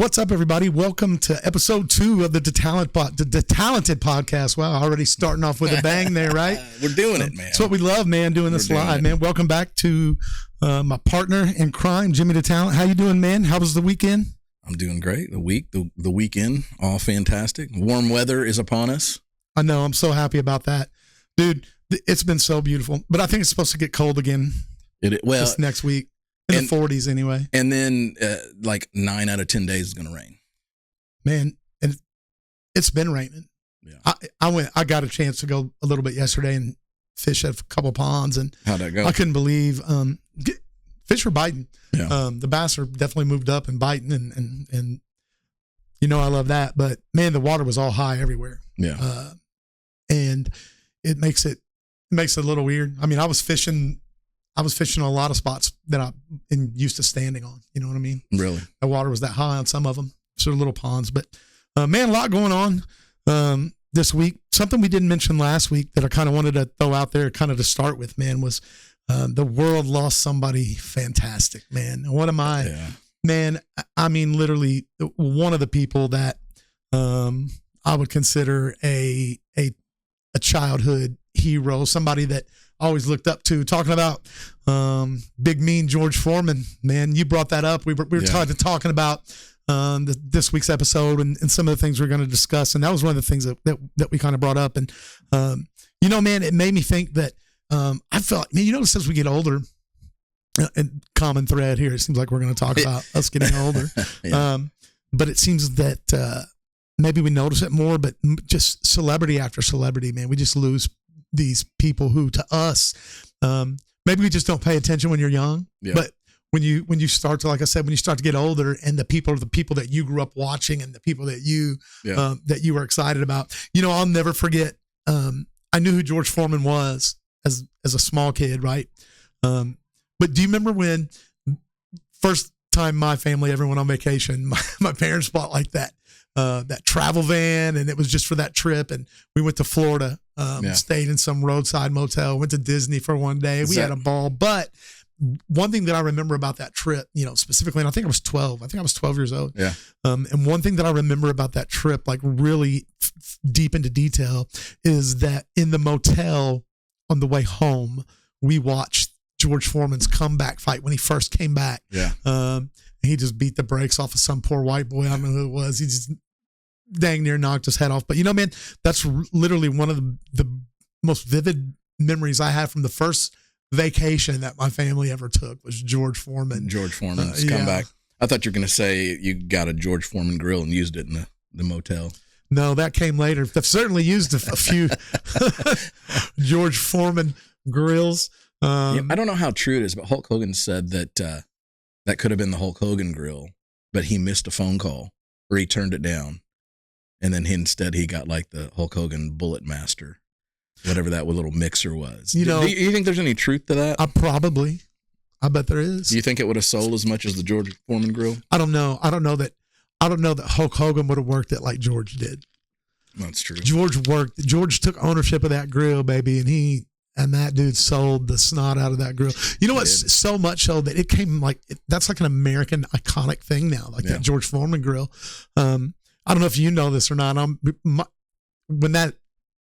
What's up, everybody? Welcome to episode 2 of the DeTalented Podcast. Wow, already starting off with a bang there, right? We're doing it, man. It's what we love, man, doing this live, man. Welcome back to my partner in crime, Jimmy DeTalent. How you doing, man? How was the weekend? I'm doing great. The weekend, all fantastic. Warm weather is upon us. I know. I'm so happy about that. Dude, it's been so beautiful. But I think it's supposed to get cold again this next week. In the 40s anyway. And then like 9 out of 10 days is going to rain. Man, and it's been raining. Yeah. I got a chance to go a little bit yesterday and fish at a couple ponds. And how'd that go? I couldn't believe fish were biting. Yeah. The bass are definitely moved up and biting and you know I love that. But man, the water was all high everywhere. Yeah. And it makes it a little weird. I mean, I was fishing a lot of spots that I'm used to standing on. You know what I mean? Really? The water was that high on some of them. Sort of little ponds. But, man, a lot going on this week. Something we didn't mention last week that I kind of wanted to throw out there kind of to start with, man, was the world lost somebody fantastic, man. What am I? Yeah. Man, I mean, literally one of the people that I would consider a childhood hero, somebody that I always looked up to, talking about big mean George Foreman. Man, you brought that up. We were talking about this week's episode and some of the things we're going to discuss, and that was one of the things that we kind of brought up. And you know, man, it made me think that I felt, man, you notice as we get older, and common thread here, it seems like we're going to talk about us getting older. Yeah. But it seems that maybe we notice it more, but just celebrity after celebrity, man, we just lose these people who, to us, maybe we just don't pay attention when you're young. Yeah. But when you start to, like I said, when you start to get older, and the people that you grew up watching, and the people that you were excited about, you know, I'll never forget. I knew who George Foreman was as a small kid, right? But do you remember when first time my family ever went on vacation? My parents bought like that travel van, and it was just for that trip. And we went to Florida, stayed in some roadside motel, went to Disney for one day. We had a ball. But one thing that I remember about that trip, you know, specifically, and I think I was 12. I think I was 12 years old. Yeah. And one thing that I remember about that trip, like really deep into detail, is that in the motel on the way home, we watched George Foreman's comeback fight when he first came back. Yeah. He just beat the brakes off of some poor white boy. I don't know who it was. He just dang near knocked his head off. But, you know, man, that's literally one of the most vivid memories I had from the first vacation that my family ever took was George Foreman. George Foreman's comeback. I thought you were going to say you got a George Foreman grill and used it in the motel. No, that came later. I've certainly used a few George Foreman grills. I don't know how true it is, but Hulk Hogan said that that could have been the Hulk Hogan grill, but he missed a phone call or he turned it down. And then instead he got like the Hulk Hogan Bullet Master, whatever that little mixer was. You know, do you think there's any truth to that? I bet there is. Do you think it would have sold as much as the George Foreman grill? I don't know. I don't know that Hulk Hogan would have worked it like George did. That's true. George took ownership of that grill, baby, and that dude sold the snot out of that grill. You know what? So much so that it came that's like an American iconic thing now, like that George Foreman grill. I don't know if you know this or not. When that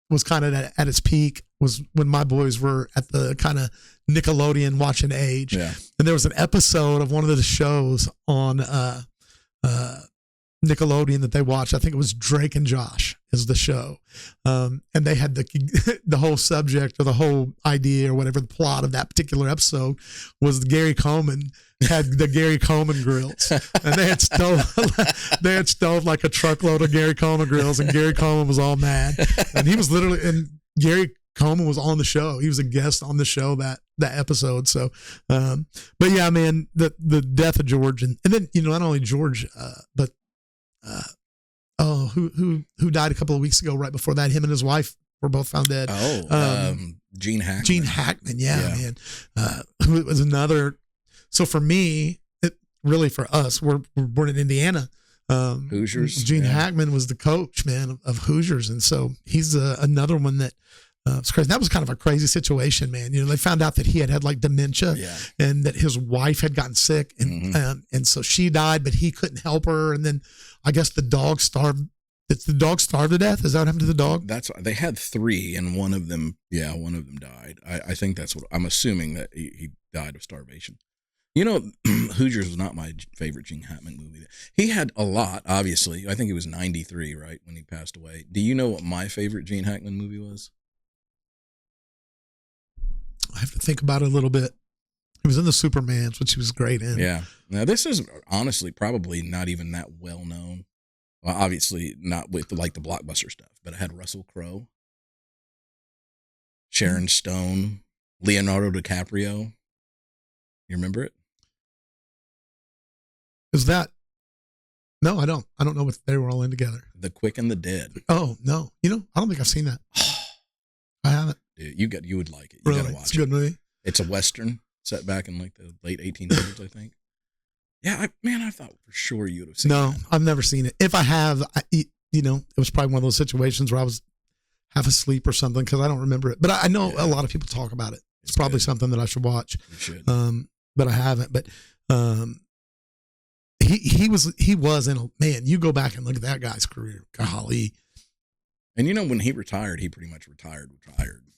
was kind of at its peak was when my boys were at the kind of Nickelodeon watching age. Yeah. And there was an episode of one of the shows on Nickelodeon that they watched. I think it was Drake and Josh is the show. And they had the whole subject or the whole idea or whatever the plot of that particular episode was Gary Coleman had the Gary Coleman grills. And they had stole like a truckload of Gary Coleman grills, and Gary Coleman was all mad. And he was and Gary Coleman was on the show. He was a guest on the show that episode. So, but yeah, man, the death of George, and then, you know, not only George, but who died a couple of weeks ago right before that. Him and his wife were both found dead. Gene Hackman. Gene Hackman, man. Who was another. So for me, really for us, we're born in Indiana. Hoosiers. Gene Hackman was the coach, man, of Hoosiers. And so he's another one that It's crazy. That was kind of a crazy situation, man. You know, they found out that he had like dementia, and that his wife had gotten sick, and so she died, but he couldn't help her. And then I guess the dog starved. Did the dog starve to death? Is that what happened to the dog? They had 3, and one of them died. I think that's what I'm assuming, that he died of starvation. You know, Hoosiers was not my favorite Gene Hackman movie. He had a lot, obviously. I think he was 93, right, when he passed away. Do you know what my favorite Gene Hackman movie was? I have to think about it a little bit. He was in the Supermans, which he was great in. Yeah. Now, this is honestly probably not even that well known. Well, obviously not with the blockbuster stuff, but it had Russell Crowe, Sharon Stone, Leonardo DiCaprio. You remember it? Is that? No, I don't. I don't know if they were all in together. The Quick and the Dead. Oh, no. You know, I don't think I've seen that. I haven't. Dude, you would like it. You really? Gotta watch it. It's a good movie. It's a Western set back in like the late 1800s, I think. Yeah, I thought for sure you would have seen it. No, I've never seen it. If I have, you know, it was probably one of those situations where I was half asleep or something, because I don't remember it. But I know a lot of people talk about it. It's probably something that I should watch. You should. But I haven't. But he was in a, man, you go back and look at that guy's career. Golly. And you know, when he retired, he pretty much retired.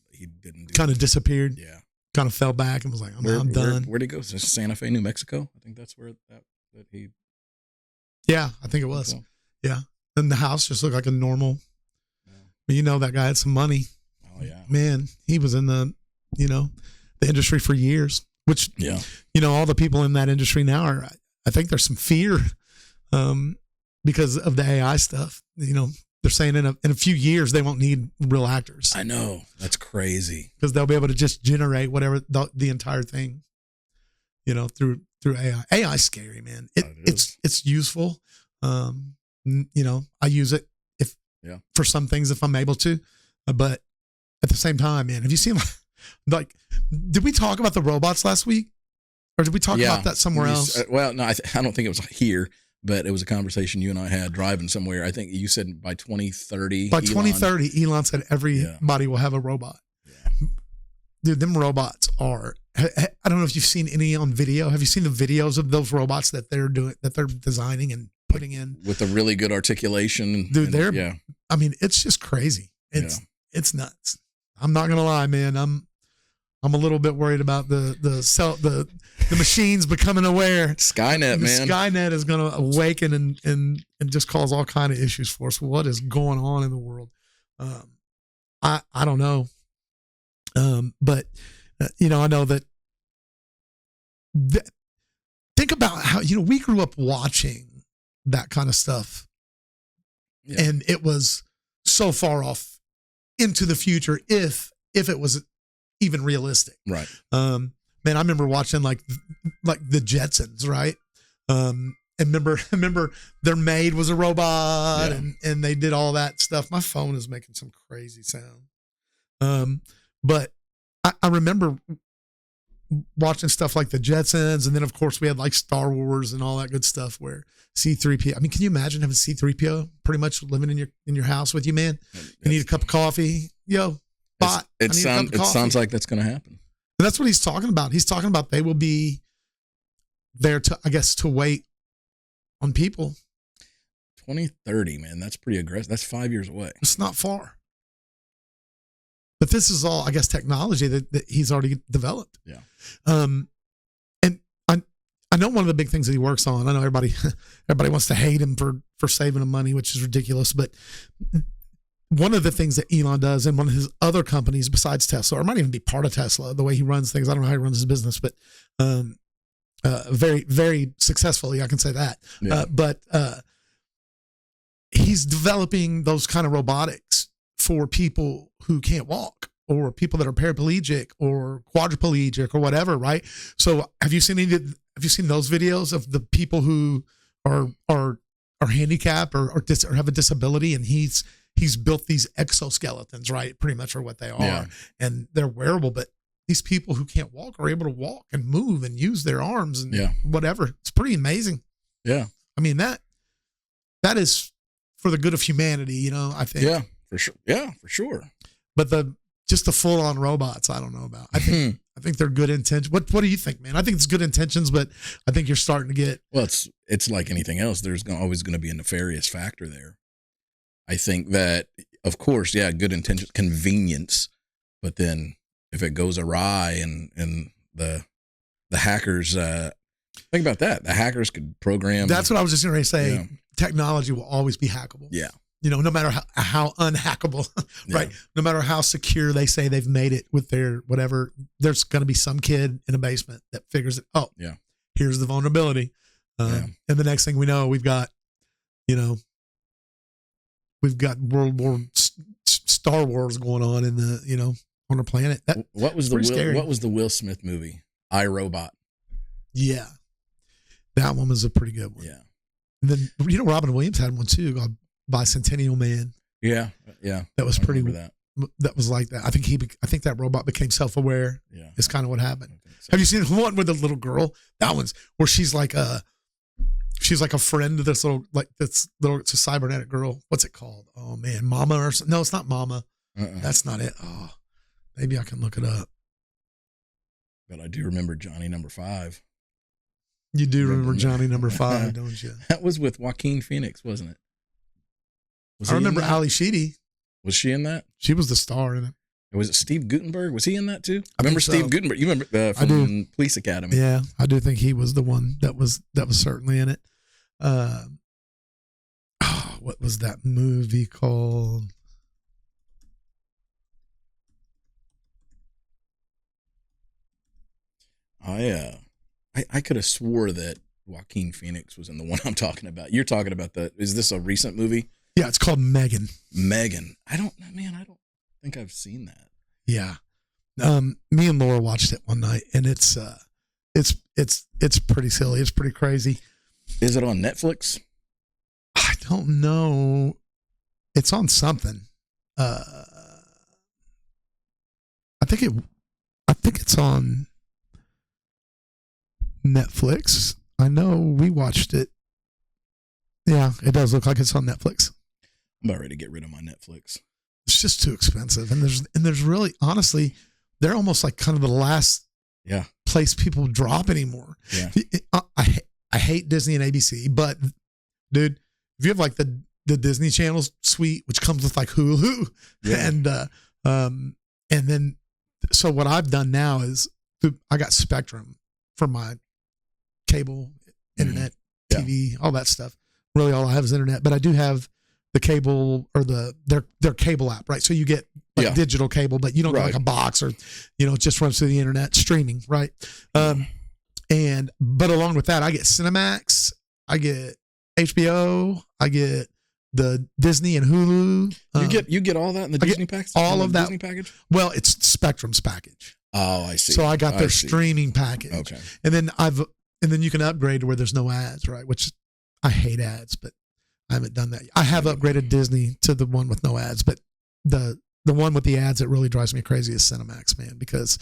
He didn't kind of disappeared. Yeah. Kind of fell back and was like, I'm done. Where'd he go? Is this Santa Fe, New Mexico? I think that's where that he. Yeah, I think it was. Yeah. And the house just looked like a normal. Yeah. But you know, that guy had some money. Oh yeah. Man, he was in the industry for years, which, you know, all the people in that industry now are, I think there's some fear because of the AI stuff. You know, they're saying in a few years they won't need real actors. I know, that's crazy, because they'll be able to just generate whatever the entire thing, you know, through AI. AI is scary, man. It's useful. You know, I use it for some things if I'm able to, but at the same time, man, have you seen like did we talk about the robots last week, or did we talk about that somewhere else? Well, no, I don't think it was here. But it was a conversation you and I had driving somewhere. I think you said by 2030. By 2030, Elon said everybody will have a robot. Yeah. Dude, them robots are. I don't know if you've seen any on video. Have you seen the videos of those robots that they're designing and putting in with a really good articulation? Dude, I mean, it's just crazy. It's nuts. I'm not gonna lie, man. I'm a little bit worried about the machines becoming aware. Skynet, man. Skynet is going to awaken and just cause all kind of issues for us. What is going on in the world? I don't know. But you know, I know that. Think about how, you know, we grew up watching that kind of stuff, and it was so far off into the future if it was even realistic. Right. Man, I remember watching like the Jetsons, right? And remember their maid was a robot, and they did all that stuff. My phone is making some crazy sound. But I remember watching stuff like the Jetsons, and then of course we had like Star Wars and all that good stuff where C-3PO. I mean, can you imagine having C-3PO pretty much living in your house with you, man? You need a cup of coffee, yo. It sounds like that's going to happen. And that's what he's talking about. He's talking about they will be there to wait on people. 2030, man. That's pretty aggressive. That's 5 years away. It's not far. But this is all, I guess, technology that he's already developed. Yeah. And I know one of the big things that he works on. I know everybody wants to hate him for saving him money, which is ridiculous. But one of the things that Elon does, and one of his other companies besides Tesla, or might even be part of Tesla, the way he runs things, I don't know how he runs his business, but very, very successfully, I can say that. Yeah. But he's developing those kind of robotics for people who can't walk, or people that are paraplegic or quadriplegic or whatever, right? So have you seen those videos of the people who are handicapped or have a disability, and he's built these exoskeletons, right? Pretty much are what they are. And they're wearable, but these people who can't walk are able to walk and move and use their arms and whatever. It's pretty amazing. Yeah. I mean, that is for the good of humanity, you know, I think. Yeah, for sure. Yeah, for sure. But just the full on robots, I don't know about. I think they're good intentions. What do you think, man? I think it's good intentions, but I think you're starting to get. Well, it's like anything else. There's always going to be a nefarious factor there. I think that, of course, yeah, good intentions, convenience, but then if it goes awry and the hackers, think about that. The hackers could program. That's what I was just going to say. You know, technology will always be hackable. Yeah. You know, no matter how unhackable, right? Yeah. No matter how secure they say they've made it with their whatever, there's going to be some kid in a basement that figures it. Oh, yeah. Here's the vulnerability. And the next thing we know, we've got World War Star Wars going on in the, on our planet. What was the Will Smith movie? I, Robot. Yeah. That one was a pretty good one. Yeah. And then, Robin Williams had one too, called Bicentennial Man. Yeah. Yeah. That was pretty, that was like that. I think that robot became self-aware. Yeah. Is kind of what happened. So. Have you seen one with the little girl? That one's where she's like a friend of this it's a cybernetic girl. What's it called? Oh man, Mama or something. No, it's not Mama. That's not it. Oh, maybe I can look it up. But I do remember Johnny Number 5. You do remember Johnny Number 5, don't you? That was with Joaquin Phoenix, wasn't it? I remember Ali Sheedy. Was she in that? She was the star in it. Was it Steve Guttenberg? Was he in that too? I remember Steve Guttenberg. You remember from Police Academy? Yeah, I do think he was the one that was certainly in it. What was that movie called? I could have swore that Joaquin Phoenix was in the one I'm talking about. You're talking about is this a recent movie? Yeah, it's called Megan. Megan. I don't think I've seen that. Yeah. Me and Laura watched it one night, and it's pretty silly. It's pretty crazy. Is it on Netflix? I don't know. It's on something. I think it's on Netflix. I know we watched it. Yeah, it does look like it's on Netflix. I'm about ready to get rid of my Netflix. It's just too expensive, and there's really, honestly, they're almost like kind of the last place people drop anymore. Yeah, I hate Disney and ABC, but dude, if you have like the Disney Channel suite, which comes with like Hulu, and then so what I've done now is I got Spectrum for my cable, internet, TV, all that stuff. Really, all I have is internet, but I do have the cable or their cable app, right? So you get digital cable, but you don't get like a box or, it just runs through the internet streaming, right? But along with that, I get Cinemax, I get HBO, I get the Disney and Hulu. You get all that in the Disney package? All of that. Disney package? Well, it's Spectrum's package. Oh, I see. So I got their streaming package. Okay. And then you can upgrade to where there's no ads, right? Which I hate ads, but I haven't done that. I have upgraded Disney to the one with no ads, but the one with the ads that really drives me crazy is Cinemax, man, because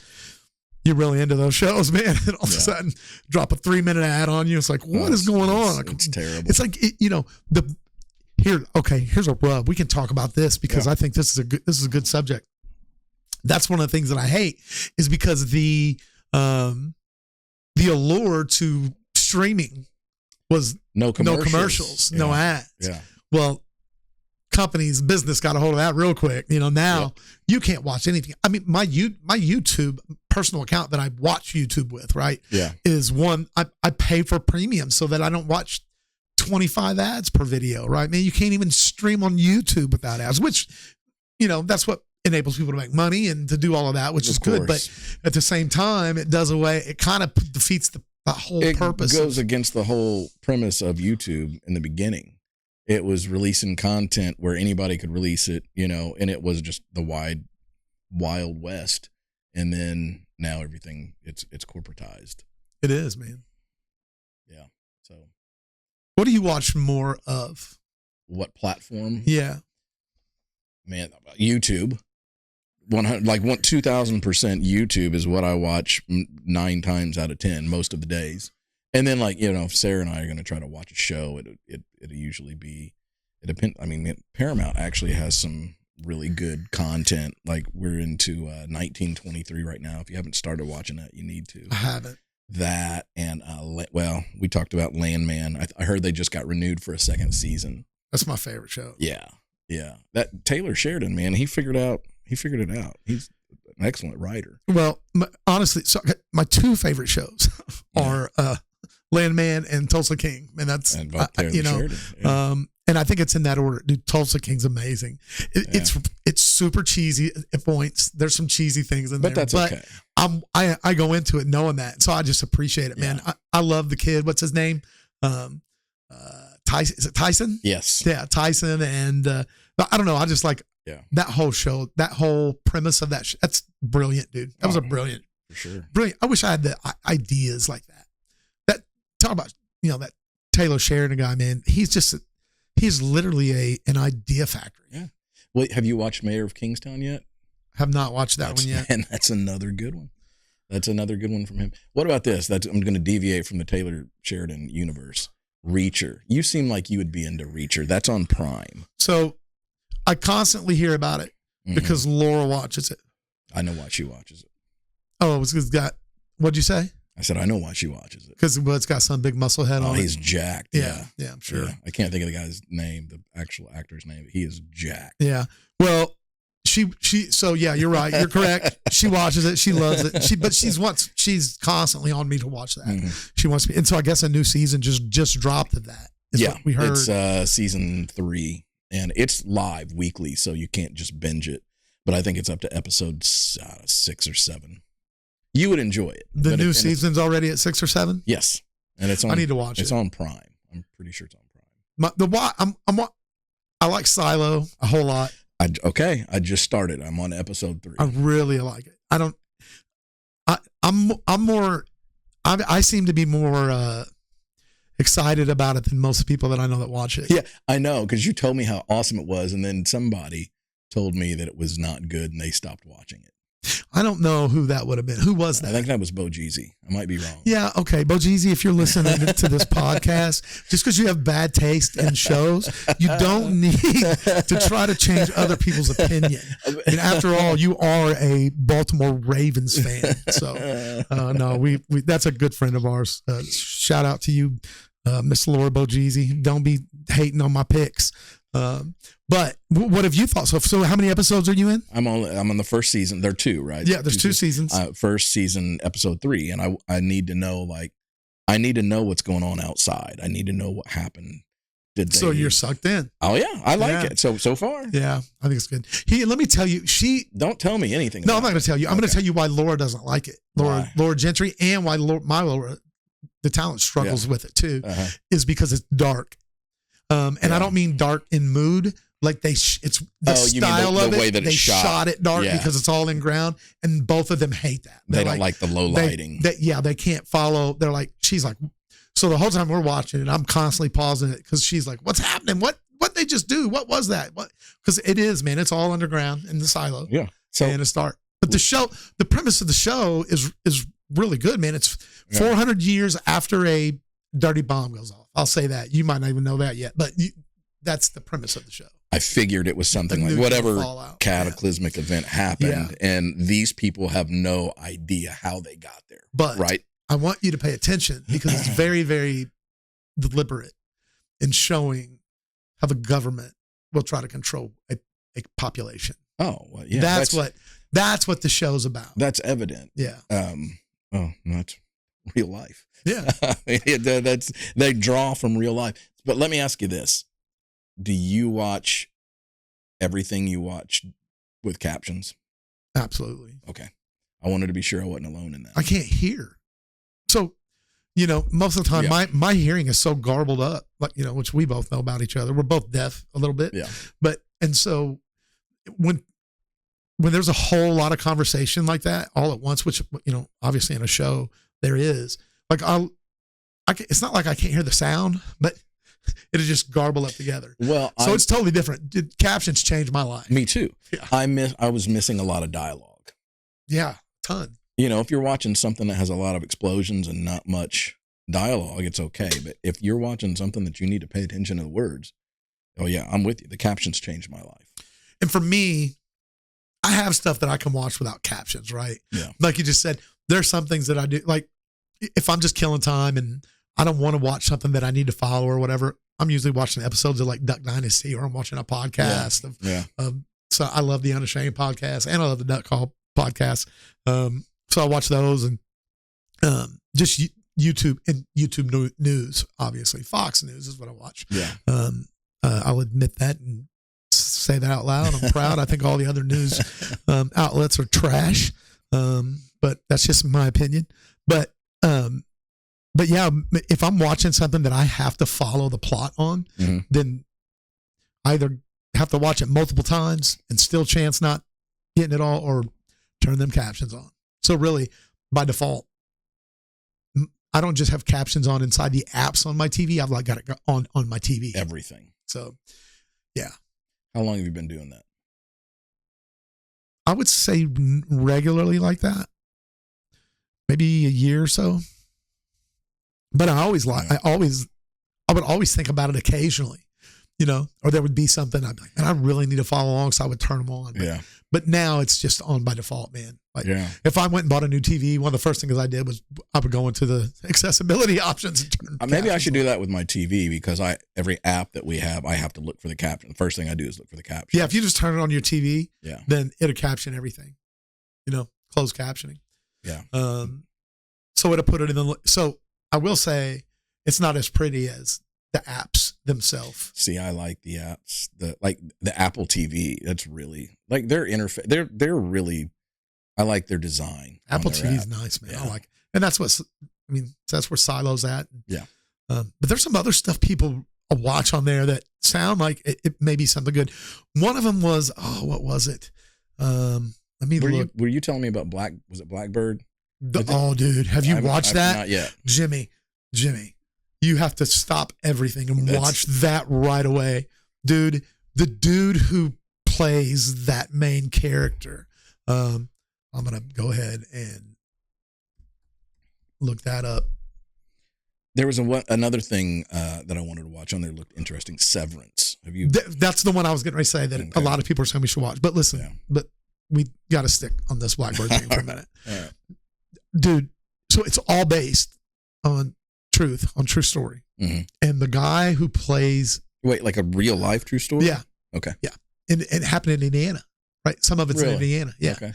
you're really into those shows, man. And all of a sudden drop a 3-minute ad on you. It's like, what is going on? It's terrible. It's like, here's a rub. We can talk about this because I think this is a good subject. That's one of the things that I hate is because the allure to streaming was no commercials, no ads. Yeah. Well, business got a hold of that real quick. Now you can't watch anything. I mean, my YouTube personal account that I watch YouTube with, right? Yeah. Is one I pay for premium so that I don't watch 25 ads per video, right? Man, you can't even stream on YouTube without ads, which, that's what enables people to make money and to do all of that, which is good. But at the same time, it kind of defeats the whole purpose. It goes against the whole premise of YouTube in the beginning. It was releasing content where anybody could release it, and it was just the wild west. And then now everything, it's corporatized. It is, man. Yeah. So what do you watch more of? What platform? Yeah. Man, YouTube. 2000% YouTube is what I watch 9 times out of 10 most of the days. And then if Sarah and I are going to try to watch a show, it'll usually be, it depends. I mean, Paramount actually has some really good content. Like we're into 1923 right now. If you haven't started watching that, you need to. I haven't. That and we talked about Landman. I heard they just got renewed for a second season. That's my favorite show. Yeah. That Taylor Sheridan, man, he figured it out. He's an excellent writer. Well, honestly, so my two favorite shows are Landman and Tulsa King, and that's Sheridan, yeah. And I think it's in that order. Dude, Tulsa King's amazing. It's super cheesy at points. There's some cheesy things in there, but that's okay. I go into it knowing that, so I just appreciate it, man. I love the kid. What's his name? Tyson. Is it Tyson? Yes. Yeah, Tyson, and I don't know. I just like that whole show, that whole premise of that. That's brilliant, dude. That was a brilliant, for sure. Brilliant. I wish I had the ideas like that. Talk about that Taylor Sheridan guy, man. He's literally an idea factory. Yeah. Wait, have you watched Mayor of Kingstown yet? Have not watched that one yet. And that's another good one. That's another good one from him. What about this? I'm going to deviate from the Taylor Sheridan universe. Reacher. You seem like you would be into Reacher. That's on Prime. So I constantly hear about it because Laura watches it. I know why she watches it. Oh, it's got, what'd you say? I said, I know why she watches it. Because it's got some big muscle head on it. He's jacked. Yeah, I'm sure. Yeah. I can't think of the guy's name, the actual actor's name. He is jacked. Yeah. Well, so yeah, you're right. You're correct. She watches it. She loves it. But she's constantly on me to watch that. Mm-hmm. She wants me. And so I guess a new season just dropped of that. What we heard. It's season 3 and it's live weekly. So you can't just binge it, but I think it's up to episode 6 or 7. You would enjoy it. The new season's already at 6 or 7? Yes. And it's on, I need to watch it. It's on Prime. I'm pretty sure it's on Prime. I like Silo a whole lot. I just started. I'm on episode 3. I really like it. I seem to be more excited about it than most people that I know that watch it. Yeah, I know, because you told me how awesome it was, and then somebody told me that it was not good and they stopped watching it. I don't know who that would have been. Who was that? I think that was Bo Jeezy. I might be wrong. Yeah, okay. Bo Jeezy, if you're listening to this podcast, just because you have bad taste in shows, you don't need to try to change other people's opinion. And after all, you are a Baltimore Ravens fan. So, no, we that's a good friend of ours. Shout out to you, Miss Laura Bo Jeezy. Don't be hating on my picks. But what have you thought? So how many episodes are you in? I'm on the first season. There are 2, right? Yeah, there's 2 seasons. First season, episode 3, and I need to know what's going on outside. I need to know what happened. So you're sucked in. Oh yeah, I like it. So far. Yeah, I think it's good. Let me tell you, don't tell me anything. No, I'm not going to tell you. I'm going to tell you why Laura doesn't like it. Laura Gentry, and why Laura, the talent struggles with it too, is because it's dark. And I don't mean dark in mood. Like it's the style of it. Way that they shot it dark because it's all in ground, and both of them hate that. They don't like the low lighting. They can't follow. They're like, she's like, so the whole time we're watching it, I'm constantly pausing it because she's like, what's happening? What they just do? What was that? What? Because it is, man. It's all underground in the silo. Yeah. So and it's dark. But the premise of the show is really good, man. It's 400 years after a dirty bomb goes off. I'll say that. You might not even know that yet, but that's the premise of the show. I figured it was something like whatever cataclysmic event happened, and these people have no idea how they got there. But right? I want you to pay attention because it's very, very deliberate in showing how the government will try to control a population. Oh, well, yeah. That's what the show's about. That's evident. Yeah. Not real life. Yeah. They draw from real life. But let me ask you this. Do you watch everything you watch with captions? Absolutely. Okay. I wanted to be sure I wasn't alone in that. I can't hear. So, most of the time my hearing is so garbled up, like, which we both know about each other. We're both deaf a little bit. Yeah. And so when there's a whole lot of conversation like that all at once, which, obviously in a show there is, like it's not like I can't hear the sound, but it'll just garble up together. Well, it's totally different. Captions changed my life. Me too. Yeah. I was missing a lot of dialogue. Yeah, ton. If you're watching something that has a lot of explosions and not much dialogue, it's okay. But if you're watching something that you need to pay attention to the words, oh yeah, I'm with you. The captions changed my life. And for me, I have stuff that I can watch without captions, right? Yeah. Like you just said, there's some things that I do. Like if I'm just killing time and I don't want to watch something that I need to follow or whatever, I'm usually watching episodes of like Duck Dynasty, or I'm watching a podcast. So I love the Unashamed podcast and I love the Duck Call podcast. So I watch those and just YouTube and YouTube news, obviously. Fox News is what I watch. Yeah. I'll admit that and say that out loud. I'm proud. I think all the other news outlets are trash, but that's just my opinion. But yeah, if I'm watching something that I have to follow the plot on, then I either have to watch it multiple times and still chance not getting it all, or turn them captions on. So really, by default, I don't just have captions on inside the apps on my TV. I've like got it on my TV. Everything. So, yeah. How long have you been doing that? I would say regularly like that. Maybe a year or so. But I would always think about it occasionally, or there would be something I'd be like, man, I really need to follow along. So I would turn them on. But now it's just on by default, man. Like if I went and bought a new TV, one of the first things I did was I would go into the accessibility options and turn maybe I should do that with my TV, because every app that we have, I have to look for the caption. The first thing I do is look for the caption. Yeah, if you just turn it on your TV, then it'll caption everything. Closed captioning. Yeah. So it'll put it in the. So I will say it's not as pretty as the apps themselves. See, I like the apps. The Apple TV. That's really like their interface. They're really. I like their design. Apple TV is nice, man. I like it. And that's that's where Silo's at. Yeah. But there's some other stuff people watch on there that sound like it may be something good. One of them was, what was it? Let me look. Were you telling me about was it Blackbird? Dude, have you watched that? Not yet. Jimmy, you have to stop everything and watch that right away. Dude, the dude who plays that main character, I'm going to go ahead and look that up. There was another thing that I wanted to watch on there. Looked interesting. Severance. Have you? That's the one I was getting ready to say that a lot of people are saying we should watch. But listen, but we got to stick on this Blackbird thing for a minute. All right. Dude, so it's all based on true story. Mm-hmm. And the guy who plays... Wait, like a real life true story? Yeah. Okay. Yeah. And it happened in Indiana, right? Some of it's in Indiana. Yeah. Okay.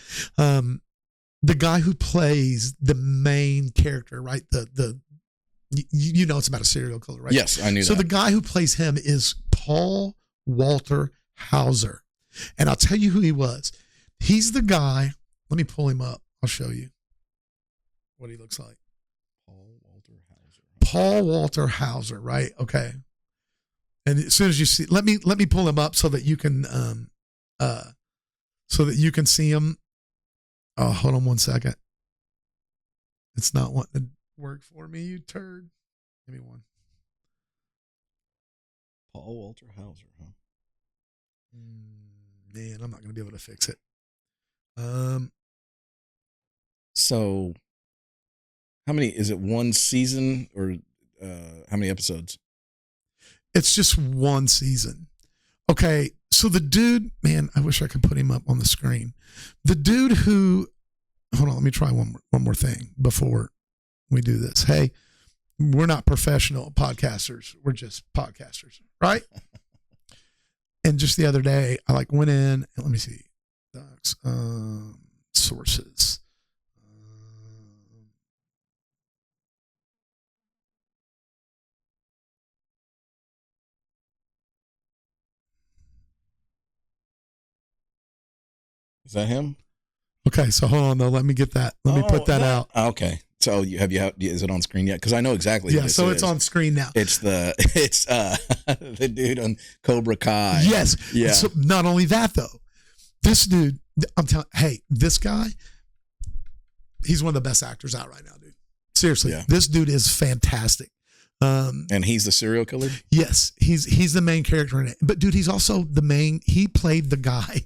The guy who plays the main character, right? It's about a serial killer, right? Yes, I knew that. So the guy who plays him is Paul Walter Hauser. And I'll tell you who he was. He's the guy. Let me pull him up. I'll show you what he looks like. Paul Walter Hauser, right? Okay. And as soon as you see, let me pull him up so that you can see him. Oh, hold on one second. It's not wanting to work for me, you turd. Give me one. Paul Walter Hauser, huh? Man, I'm not going to be able to fix it. So how many, is it one season or how many episodes? It's just one season. Okay. So the dude, man, I wish I could put him up on the screen. The dude who, hold on, let me try one more thing before we do this. Hey, we're not professional podcasters. We're just podcasters, right? And just the other day, I went in and let me see. Docs, sources. Is that him? Okay, so hold on though. Let me get that. Let me put that out. Okay. So is it on screen yet? Because I know exactly. Yeah. So it's on screen now. It's the dude on Cobra Kai. Yes. Yeah. So not only that though, this dude. I'm telling. Hey, this guy. He's one of the best actors out right now, dude. Seriously, This dude is fantastic. And he's the serial killer? Yes, he's the main character in it. But dude, he's also the main. He played the guy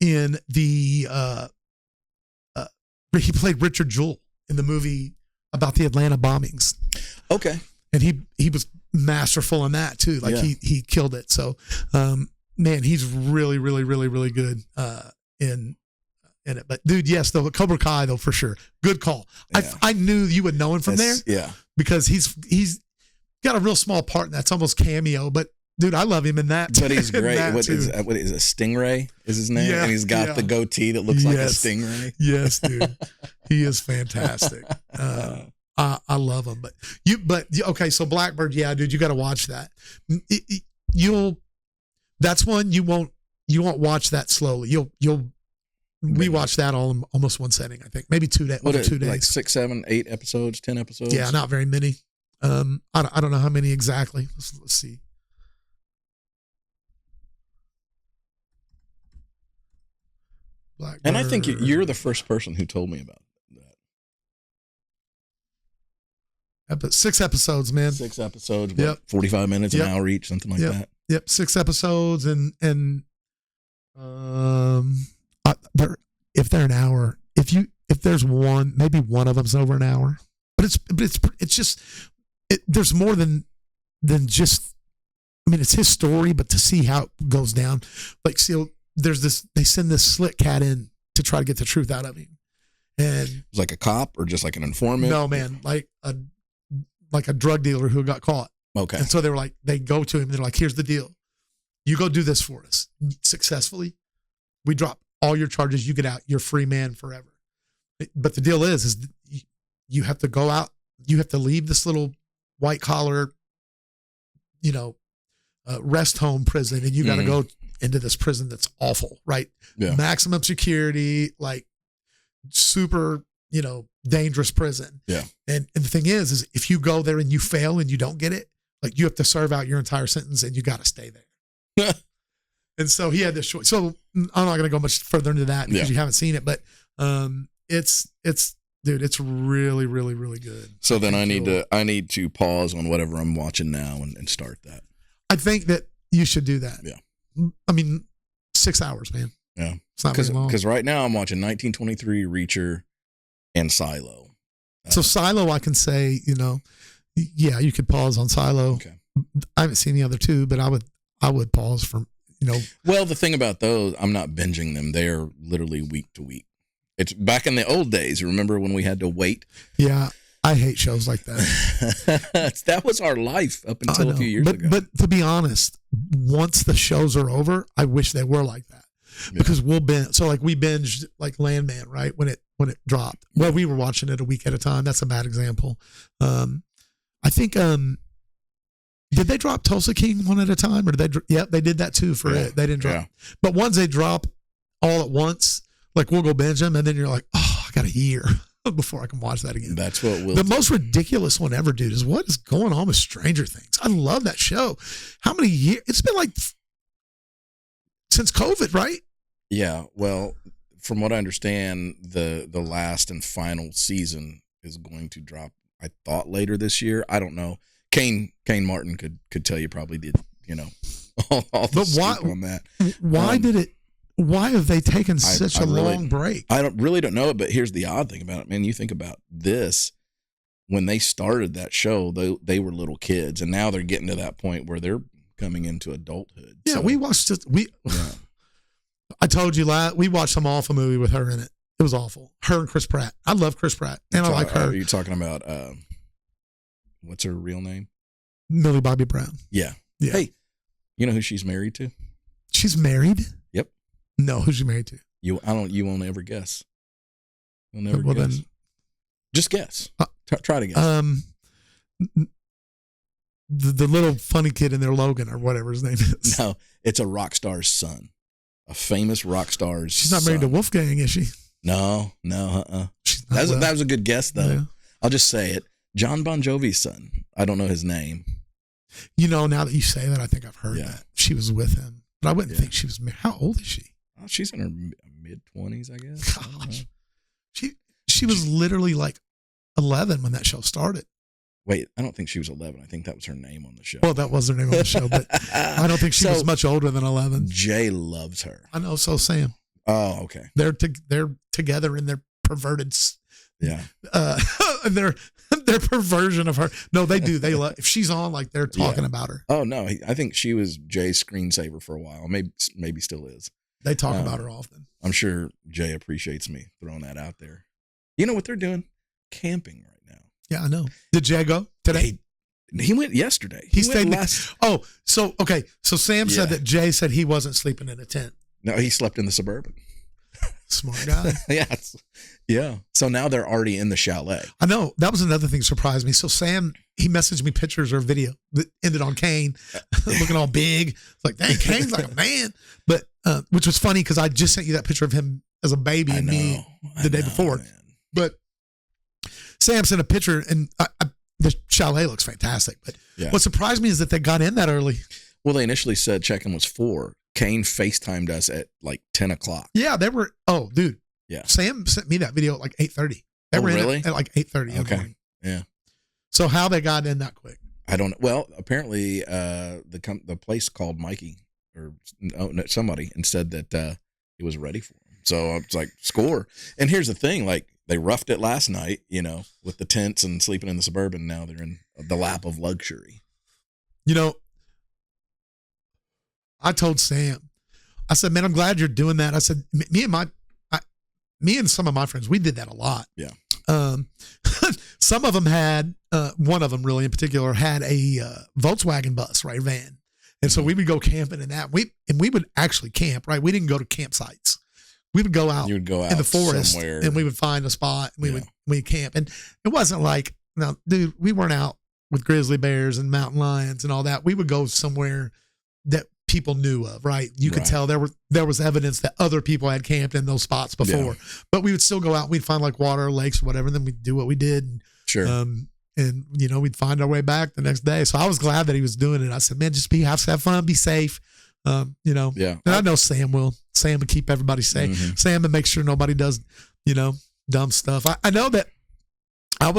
in the. He played Richard Jewell in the movie about the Atlanta bombings. Okay, and he was masterful in that too. Like he killed it. So, man, he's really, really, really, really good in it. But dude, yes, though Cobra Kai though for sure, good call. Yeah. I knew you would know him from there. Yeah, because he's got a real small part in that's almost cameo, but. Dude, I love him in that. But he's great. What is it? Stingray is his name? Yeah, and he's got the goatee that looks like a stingray. Yes, dude. He is fantastic. I love him. But okay, so Blackbird, yeah, dude, you got to watch that. That's one you won't watch that slowly. We watched that all almost one setting, I think. Maybe 2 days. Over 2 days. Like 6, 7, 8 episodes, 10 episodes? Yeah, not very many. I don't know how many exactly. Let's see. Blackbird. And I think you're the first person who told me about that. 6 episodes, man. 6 episodes, yep. 45 minutes, an hour each, something like that. Yep, 6 episodes, and if they're an hour, if there's one, maybe one of them's over an hour, but it's just there's more than just. I mean, it's his story, but to see how it goes down, like see. They send this slick cat in to try to get the truth out of him. And it was like a cop or just like an informant? No, man, like a drug dealer who got caught. Okay. And so they go to him and they're like, here's the deal. You go do this for us successfully. We drop all your charges. You get out. You're free man forever. But the deal is you have to go out. You have to leave this little white collar, rest home prison, and you got to go into this prison that's awful, right? Yeah. Maximum security, like super, dangerous prison. Yeah. And the thing is if you go there and you fail and you don't get it, like you have to serve out your entire sentence and you got to stay there. And so he had this choice. So I'm not going to go much further into that because you haven't seen it, but it's dude, it's really, really, really good. So then I need to pause on whatever I'm watching now and start that. I think that you should do that. Yeah. I mean, 6 hours, man. Yeah. It's not very long. Because right now I'm watching 1923, Reacher, and Silo. So Silo, I can say, you could pause on Silo. Okay. I haven't seen the other two, but I would pause for, Well, the thing about those, I'm not binging them. They're literally week to week. It's back in the old days. Remember when we had to wait? Yeah. I hate shows like that. That was our life up until a few years ago. But to be honest, once the shows are over, I wish they were like that. Because we'll binge. So like we binged like Landman, right? When it dropped. Well, we were watching it a week at a time. That's a bad example. I think did they drop Tulsa King one at a time, or did they? Yep, they did that too for it. They didn't drop. Yeah. But once they drop all at once, like we'll go binge them, and then you're like, oh, I got a year before I can watch that again. That's what the most ridiculous one ever, dude, is what is going on with Stranger Things. I love that show. How many years? It's been like since COVID, right? Yeah. Well, from what I understand, the last and final season is going to drop, I thought, later this year. I don't know. Cain Martin could tell you probably did, all the scoop on that. Why have they taken such a long break? I really don't know it, but here's the odd thing about it, man. You think about this, when they started that show, they were little kids, and now they're getting to that point where they're coming into adulthood. Yeah, we watched it. I told you we watched some awful movie with her in it. It was awful. Her and Chris Pratt. I love Chris Pratt, and I like her. Are you talking about what's her real name? Millie Bobby Brown. Yeah. Hey, you know who she's married to? She's married? Yep. No, who's she married to? You won't ever guess. You'll never guess. Then, just guess. Try to guess. The little funny kid in there, Logan, or whatever his name is. No, it's a rock star's son. A famous rock star's She's not married to Wolfgang, is she? No. That was a good guess, though. Yeah. I'll just say it. John Bon Jovi's son. I don't know his name. Now that you say that, I think I've heard that. She was with him. But I wouldn't think she was married. How old is she? Oh, she's in her mid-20s, I guess. Gosh. She was literally like 11 when that show started. Wait, I don't think she was 11. I think that was her name on the show. Well, that was her name on the show, but I don't think she was much older than 11. Jay loves her. I know, so Sam. Oh, okay. They're together in their perverted. Yeah. Their perversion of her. No, they do. They love if she's on, like they're talking about her. Oh no, I think she was Jay's screensaver for a while. Maybe still is. They talk about her often. I'm sure Jay appreciates me throwing that out there. You know what they're doing? Camping right now. Yeah, I know. Did Jay go today? He went yesterday. He stayed last. Oh, so okay. So Sam said that Jay said he wasn't sleeping in a tent. No, he slept in the Suburban. Smart guy. Yeah. So now they're already in the chalet. I know. That was another thing that surprised me. So Sam, he messaged me pictures or video that ended on Cain looking all big. It's like, dang, Cain's like a man. But which was funny because I just sent you that picture of him as a baby and me the day before. Man. But Sam sent a picture and the chalet looks fantastic. But what surprised me is that they got in that early. Well, they initially said check-in was 4. Cain FaceTimed us at like 10 o'clock. Yeah, they were. Oh, dude. Yeah. Sam sent me that video at like 8:30. They were really? in at like 8:30. Okay. Yeah. So how they got in that quick? I don't know. Well, apparently the place called Mikey or somebody and said that it was ready for him. So I was like, score. And here's the thing, like they roughed it last night, with the tents and sleeping in the Suburban. Now they're in the lap of luxury. I told Sam, I said, man, I'm glad you're doing that. I said, me and some of my friends, we did that a lot. Yeah. Some of them had, one of them really in particular had a Volkswagen bus, right, van. And so we would go camping in that. We would actually camp, right? We didn't go to campsites. We would go out, in the forest somewhere. And we would find a spot and we'd camp. And it wasn't like, no, dude, we weren't out with grizzly bears and mountain lions and all that. We would go somewhere that people knew of, right? You could tell there was evidence that other people had camped in those spots before, but we would still go out and we'd find like water, lakes, or whatever. And then we'd do what we did. And, sure. And we'd find our way back the next day. So I was glad that he was doing it. I said, man, just have fun, be safe. And I know Sam would keep everybody safe. Mm-hmm. Sam would make sure nobody does, dumb stuff. I know that I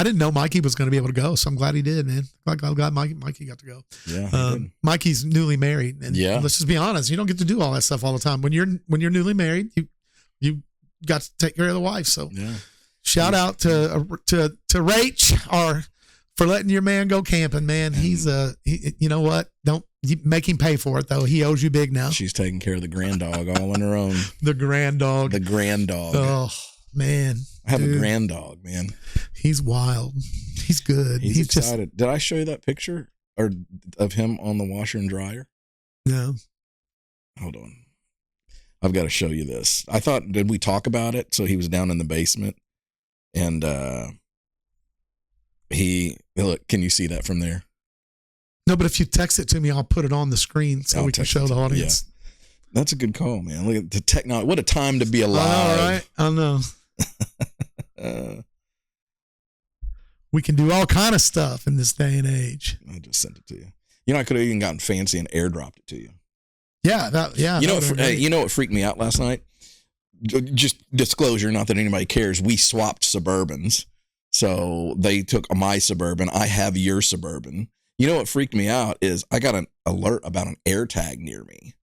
didn't know Mikey was going to be able to go, so I'm glad he did, man. I'm glad Mikey got to go. Yeah, Mikey's newly married, and let's just be honest, you don't get to do all that stuff all the time. When you're newly married, you got to take care of the wife. So, shout out to Rach for letting your man go camping, man. He's you know what? Don't make him pay for it though. He owes you big now. She's taking care of the grand dog all on her own. The grand dog. Oh man. I have a grand dog, man. He's wild. He's good. He's excited. Did I show you that picture of him on the washer and dryer? No. Hold on. I've got to show you this. I thought, did we talk about it? So he was down in the basement and look, can you see that from there? No, but if you text it to me, I'll put it on the screen so we can show the audience. Yeah. That's a good call, man. Look at the technology. What a time to be alive. All right. I know. We can do all kind of stuff in this day and age. I just sent it to you. I could have even gotten fancy and airdropped it to you. Yeah. You know what freaked me out last night? Just disclosure, not that anybody cares. We swapped Suburbans. So they took my Suburban. I have your Suburban. You know what freaked me out is I got an alert about an air tag near me.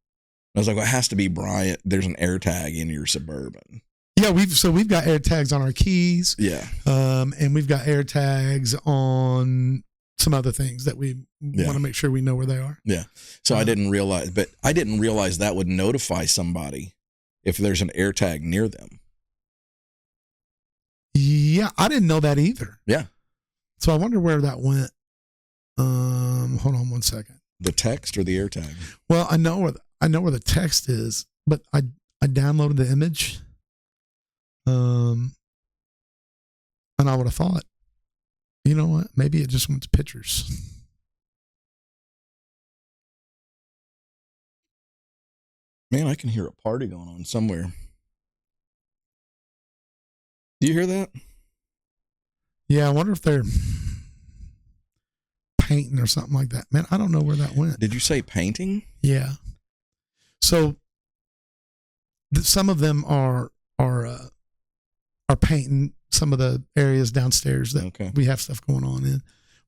I was like, well, it has to be Bryant. There's an air tag in your Suburban. Yeah, we've got air tags on our keys. Yeah. And we've got air tags on some other things that we want to make sure we know where they are. Yeah. So I didn't realize that would notify somebody if there's an air tag near them. Yeah, I didn't know that either. Yeah. So I wonder where that went. Hold on one second. The text or the air tag? Well, I know where the text is, but I downloaded the image. And I would have thought, you know what? Maybe it just went to pictures. Man, I can hear a party going on somewhere. Do you hear that? Yeah, I wonder if they're painting or something like that. Man, I don't know where that went. Did you say painting? Yeah. So some of them are painting some of the areas downstairs that we have stuff going on in.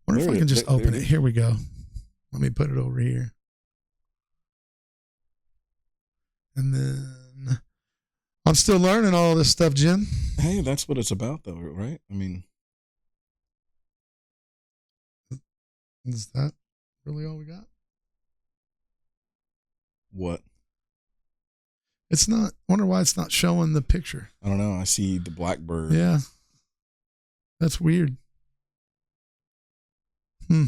Wonder if I can just open it. Here we go. Let me put it over here. And then I'm still learning all this stuff, Jim. Hey, that's what it's about, though, right? I mean, is that really all we got? What? It's not. I wonder why it's not showing the picture. I don't know. I see the blackbird. Yeah. That's weird. I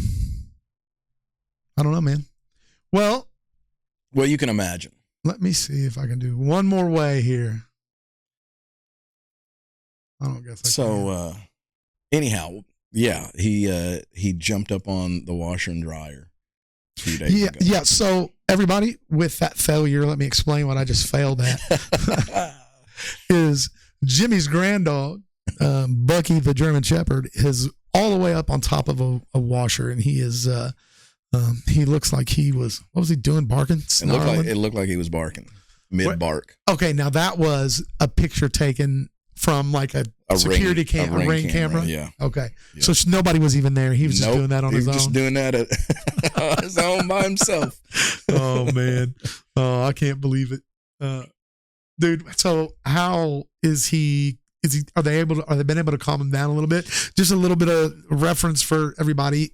don't know, man. Well, you can imagine. Let me see if I can do one more way here. I don't guess I can. So, anyhow, yeah, he jumped up on the washer and dryer 2 days ago. Yeah. So everybody, with that failure, let me explain what I just failed at. Is Jimmy's grand dog, Bucky the German Shepherd, is all the way up on top of a washer, and he is. He looks like he was. What was he doing? Barking? It looked like he was barking mid bark. Okay, now that was a picture taken from like a security ring camera. Yeah. Okay. Yeah. So nobody was even there. He was just doing that on his own. Just doing that on his own by himself. Oh man. Oh, I can't believe it. Dude, so how is he are they been able to calm him down a little bit? Just a little bit of reference for everybody.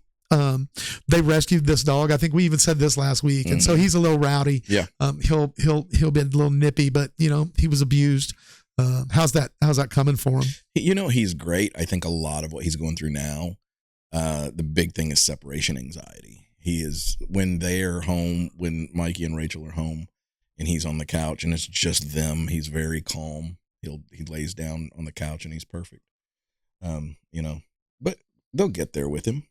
They rescued this dog. I think we even said this last week. And so he's a little rowdy. Yeah. He'll be a little nippy, but he was abused. How's that coming for him? He's great. I think a lot of what he's going through now, the big thing is separation anxiety. He is, when they're home, when Mikey and Rachel are home and he's on the couch and it's just them, he's very calm. He lays down on the couch and he's perfect. But they'll get there with him,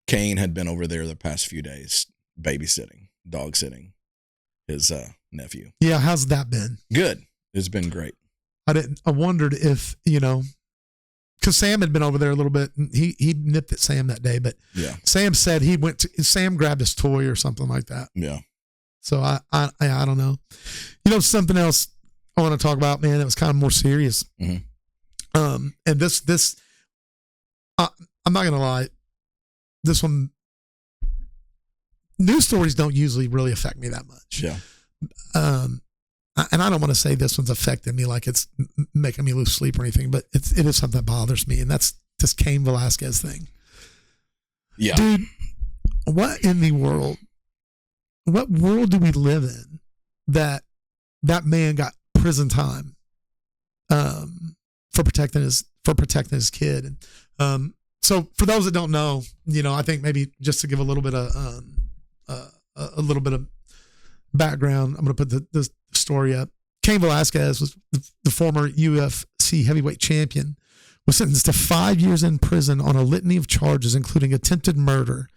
Cain had been over there the past few days babysitting, dog sitting his nephew. Yeah, how's that been? Good. It's been great. I wondered if, because Sam had been over there a little bit, and he nipped at Sam that day, but yeah, Sam said Sam grabbed his toy or something like that. Yeah. So I don't know. Something else I want to talk about, man, that was kind of more serious. Mm-hmm. And this I'm not gonna lie, this one, news stories don't usually really affect me that much. Yeah. And I don't want to say this one's affected me like it's making me lose sleep or anything, but it is something that bothers me, and that's this Cain Velasquez thing. Yeah. Dude, what in the world? What world do we live in that man got prison time for protecting his kid? And so for those that don't know, I think maybe just to give a little bit of background, I'm going to put the story up. Cain Velasquez was the former UFC heavyweight champion, was sentenced to 5 years in prison on a litany of charges, including attempted murder,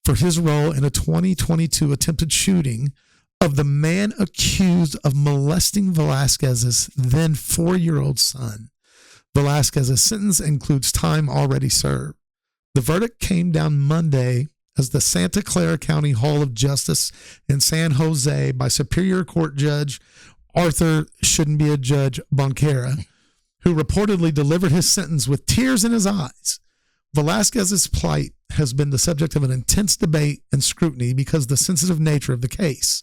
for his role in a 2022 attempted shooting of the man accused of molesting Velasquez's then 4-year-old son. Velasquez's sentence includes time already served. The verdict came down Monday as the Santa Clara County Hall of Justice in San Jose by Superior Court Judge Arthur Bonquera, who reportedly delivered his sentence with tears in his eyes. Velasquez's plight has been the subject of an intense debate and scrutiny because of the sensitive nature of the case.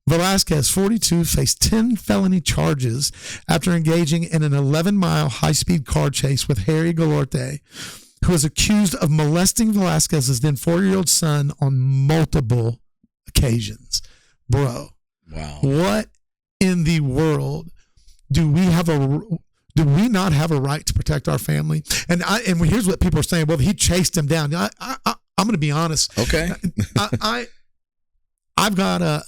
Velasquez, 42, faced 10 felony charges after engaging in an 11-mile high-speed car chase with Harry Galorte, who is accused of molesting Velasquez's then 4-year-old son on multiple occasions. Bro. Wow. What in the world do we not have a right to protect our family? And here's what people are saying. Well, he chased him down. I'm going to be honest. Okay. I've got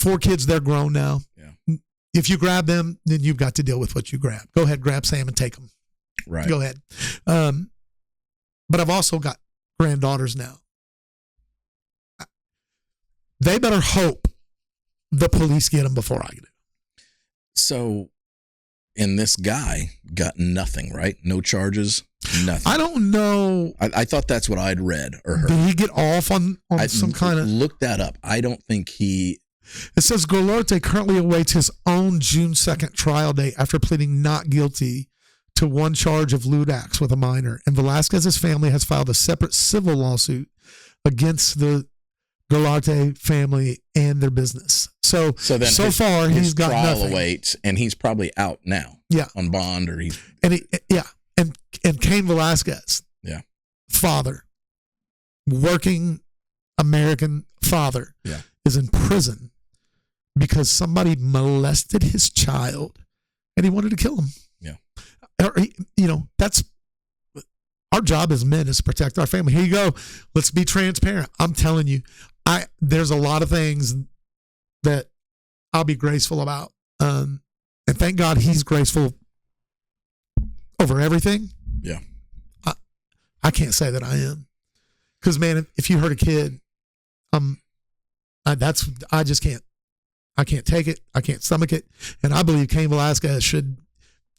4 kids. They're grown now. Yeah. If you grab them, then you've got to deal with what you grab. Go ahead, grab Sam and take them. Right. Go ahead. But I've also got granddaughters now. They better hope the police get them before I do. So, and this guy got nothing, right? No charges, nothing. I don't know. I thought that's what I'd read or heard. Did he get off on some kind of... Look that up. I don't think he... It says Galorte currently awaits his own June 2nd trial date after pleading not guilty to one charge of lewd acts with a minor. And Velasquez's family has filed a separate civil lawsuit against the Galorte family and their business. So far he's got trial nothing. awaits, and he's probably out now. Yeah, on bond, or he's and Cain Velasquez, father, working American father, is in prison because somebody molested his child, and he wanted to kill him. Yeah, that's our job as men, is to protect our family. Here you go. Let's be transparent. I'm telling you, there's a lot of things that I'll be graceful about. And thank God he's graceful over everything. Yeah. I can't say that I am. Because, man, if you hurt a kid, I just can't. I can't take it. I can't stomach it. And I believe Cain Velasquez should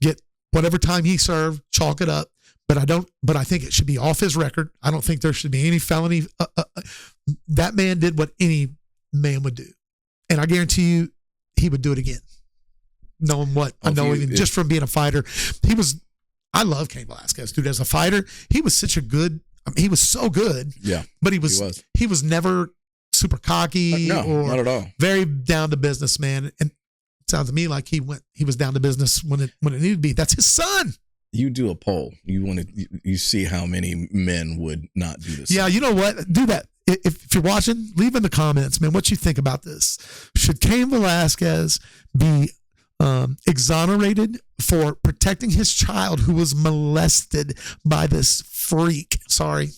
get whatever time he served, chalk it up. But I think it should be off his record. I don't think there should be any felony. That man did what any man would do. And I guarantee you, he would do it again. Knowing what I know, just from being a fighter, I love Cain Velasquez, dude. As a fighter, he was such a good. He was so good. Yeah, but he was never super cocky or not at all. Very down to business, man. And it sounds to me like he was down to business when it needed to be. That's his son. You do a poll. You see how many men would not do this. Yeah, you know what? Do that. If you're watching, leave in the comments, man, what you think about this. Should Cain Velasquez be exonerated for protecting his child who was molested by this freak? Sorry.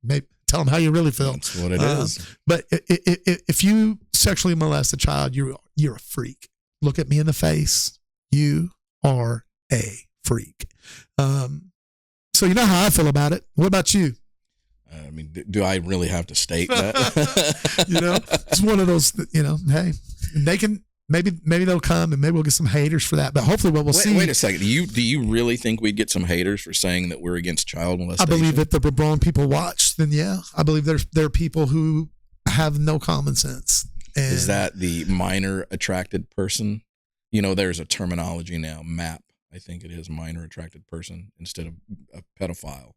Maybe tell him how you really feel. That's what it is. But if you sexually molest a child, you're a freak. Look at me in the face. You are a freak. So you know how I feel about it. What about you? I mean, do I really have to state that? It's one of those, hey, they can, maybe they'll come and maybe we'll get some haters for that. But hopefully what we'll see. Wait a second. Do you really think we'd get some haters for saying that we're against child molestation? I believe if the wrong people watch, then yeah. I believe there are people who have no common sense. And is that the minor attracted person? There's a terminology now, MAP. I think it is minor attracted person instead of a pedophile.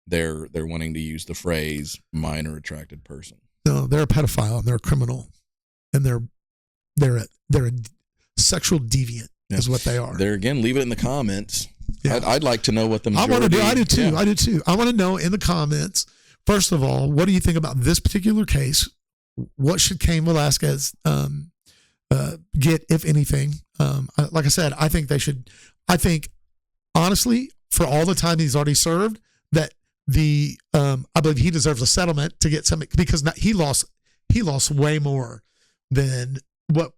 They're wanting to use the phrase minor attracted person. No, they're a pedophile and they're a criminal, and they're a sexual deviant is what they are. There again, leave it in the comments. Yeah. I'd like to know what the majority. I do too. Yeah. I do too. I want to know in the comments. First of all, what do you think about this particular case? What should Cain Velasquez get, if anything? Like I said, I think they should. I think, honestly, for all the time he's already served, that I believe he deserves a settlement to get something, because he lost way more than what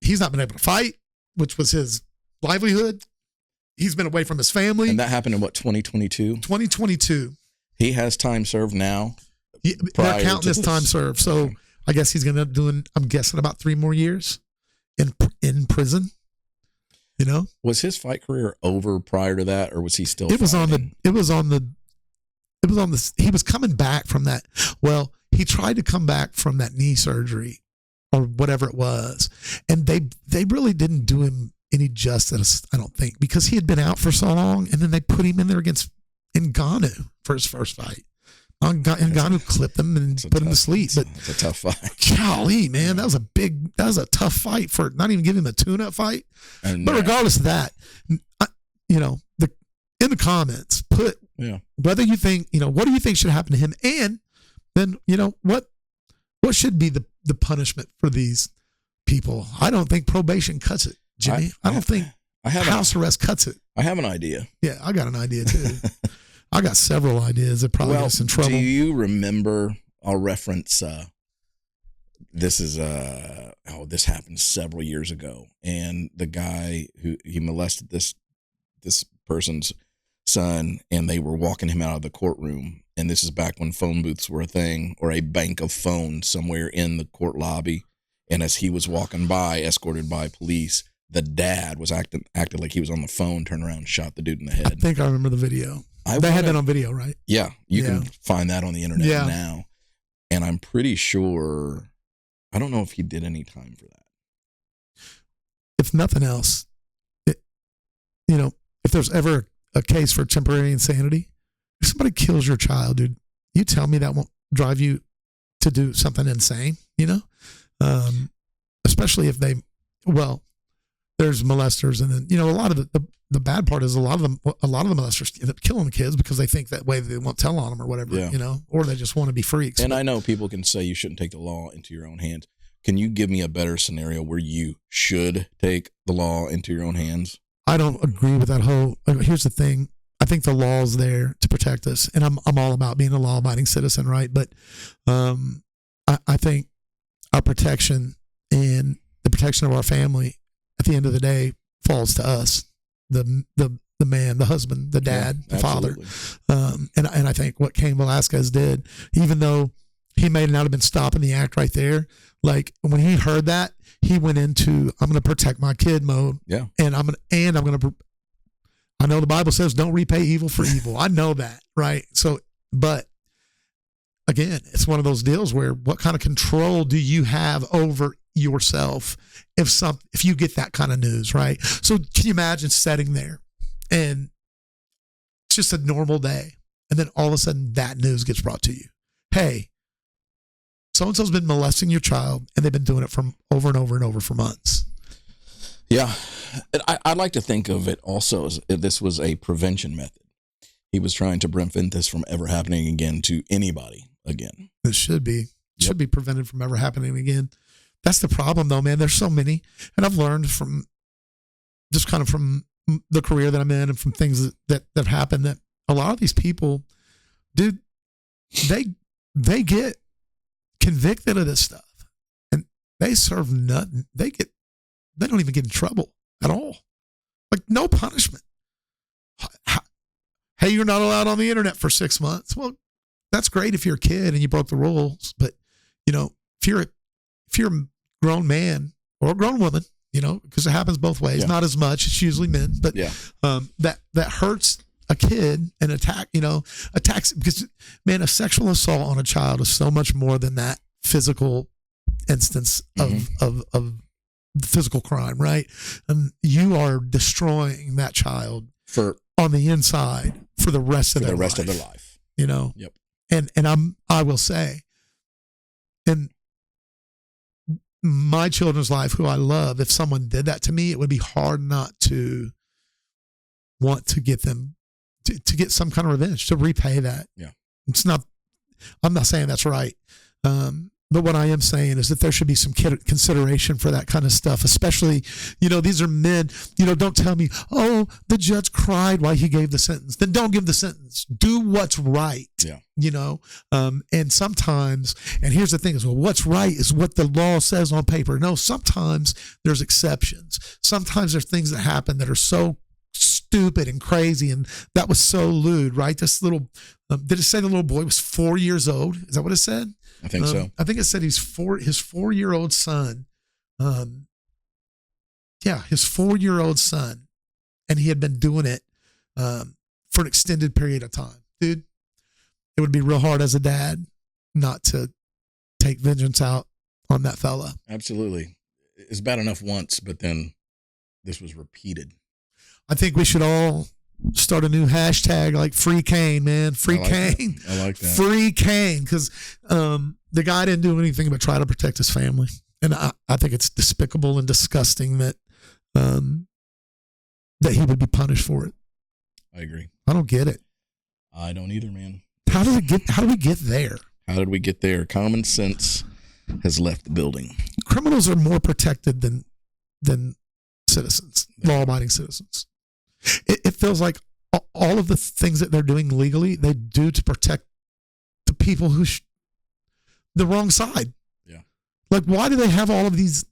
he's not been able to fight, which was his livelihood. He's been away from his family. And that happened in what, 2022? 2022. He has time served now. They're counting his time served. So I guess he's going to end up doing, I'm guessing, about 3 more years in prison. Was his fight career over prior to that, or was he still? He was coming back from that. Well, he tried to come back from that knee surgery or whatever it was, and they really didn't do him any justice, I don't think, because he had been out for so long, and then they put him in there against Ngannou for his first fight. Ngannou clipped him and put him to sleep. But it's a tough fight. Golly, man, that was a tough fight for not even giving him a tune-up fight. But regardless of that, in the comments, put whether you think, what do you think should happen to him, and then what should be the punishment for these people. I don't think probation cuts it, Jimmy. I don't think house arrest cuts it. I have an idea. Yeah, I got an idea too. I got several ideas that probably get us in trouble. Do you remember? I'll reference. This happened several years ago, and the guy he molested this person's son, and they were walking him out of the courtroom. And this is back when phone booths were a thing, or a bank of phones somewhere in the court lobby. And as he was walking by, escorted by police, the dad was acted like he was on the phone, turned around and shot the dude in the head. I think I remember the video. They had that on video, right? Yeah, you can find that on the internet now. And I'm pretty sure, I don't know if he did any time for that. If nothing else, if there's ever a case for temporary insanity, if somebody kills your child, dude, you tell me that won't drive you to do something insane, especially if there's molesters, and then a lot of the bad part is a lot of the molesters end up killing the kids because they think that way they won't tell on them or whatever, or they just want to be freaks. And I know people can say you shouldn't take the law into your own hands. Can you give me a better scenario where you should take the law into your own hands? I don't agree with that whole. Here's the thing. I think the law is there to protect us, and I'm all about being a law-abiding citizen, right? But I think our protection and the protection of our family, at the end of the day, falls to us, the man, the husband, the dad, the father. And I think what Cain Velasquez did, even though he may not have been stopping the act right there, like when he heard that, he went into I'm going to protect my kid mode. Yeah, and I'm going to. I know the Bible says don't repay evil for evil. I know that, right? So, but again, it's one of those deals where what kind of control do you have over yourself if you get that kind of news, right? So can you imagine sitting there and it's just a normal day, and then all of a sudden that news gets brought to you. Hey, so-and-so's been molesting your child, and they've been doing it from over and over and over for months. Yeah. I'd like to think of it also as if this was a prevention method. He was trying to prevent this from ever happening again to anybody again. It should be. It should be prevented from ever happening again. That's the problem, though, man. There's so many. And I've learned from just kind of from the career that I'm in and from things that have happened that a lot of these people, dude, they get convicted of this stuff and they serve nothing. They don't even get in trouble at all. Like no punishment. Hey, you're not allowed on the internet for 6 months. Well, that's great if you're a kid and you broke the rules. But, if you're a grown man or a grown woman, because it happens both ways, not as much. It's usually men, but that hurts a kid and attacks, because man, a sexual assault on a child is so much more than that physical instance of physical crime, right? You are destroying that child on the inside for the rest of their life. Yep. And I will say, in my children's life, who I love, if someone did that to me, it would be hard not to want to get them to get some kind of revenge, to repay that. Yeah. I'm not saying that's right. But what I am saying is that there should be some consideration for that kind of stuff, especially, these are men. Don't tell me, oh, the judge cried while he gave the sentence. Then don't give the sentence. Do what's right. Yeah. And sometimes, and here's the thing is, well, what's right is what the law says on paper. No, sometimes there's exceptions. Sometimes there's things that happen that are so stupid and crazy, and that was so lewd, right? This little, did it say the little boy was 4 years old? Is that what it said? I think so. I think it said his 4-year-old son. His 4-year-old son, and he had been doing it for an extended period of time. Dude, it would be real hard as a dad not to take vengeance out on that fella. Absolutely. It's bad enough once, but then this was repeated. I think we should all start a new hashtag like Free Cain, man. Free Cain. I like that. Free Cain, because the guy didn't do anything but try to protect his family. And I think it's despicable and disgusting that he would be punished for it. I agree. I don't get it. I don't either, man. How do we get there? How did we get there? Common sense has left the building. Criminals are more protected than citizens, law-abiding citizens. It feels like all of the things that they're doing legally, they do to protect the people who the wrong side. Yeah. Like, why do they have all of these?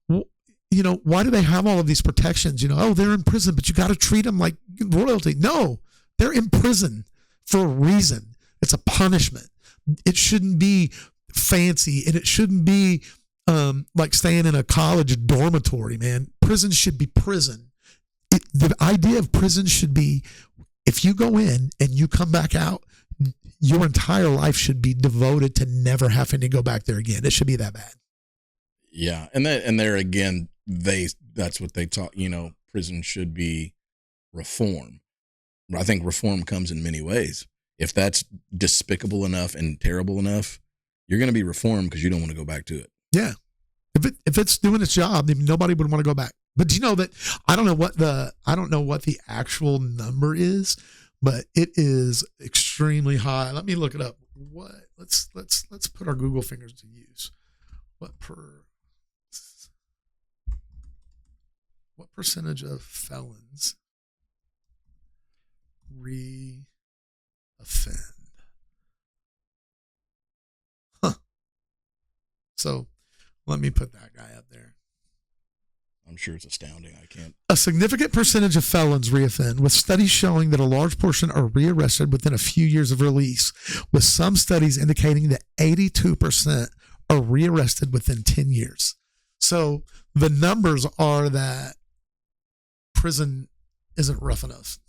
Why do they have all of these protections? Oh, they're in prison, but you got to treat them like royalty. No, they're in prison for a reason. It's a punishment. It shouldn't be fancy, and it shouldn't be like staying in a college dormitory, man. Prison should be prison. The idea of prison should be, if you go in and you come back out, your entire life should be devoted to never having to go back there again. It should be that bad. Yeah. And there again, that's what they taught, prison should be reform. I think reform comes in many ways. If that's despicable enough and terrible enough, you're going to be reformed because you don't want to go back to it. Yeah. If it's doing its job, then nobody would want to go back. But do you know that I don't know what the actual number is, but it is extremely high. Let me look it up. Let's put our Google fingers to use. What percentage of felons re-offend? Huh. So let me put that guy up there. I'm sure it's astounding. I can't. A significant percentage of felons reoffend, with studies showing that a large portion are rearrested within a few years of release, with some studies indicating that 82% are rearrested within 10 years. So the numbers are that prison isn't rough enough.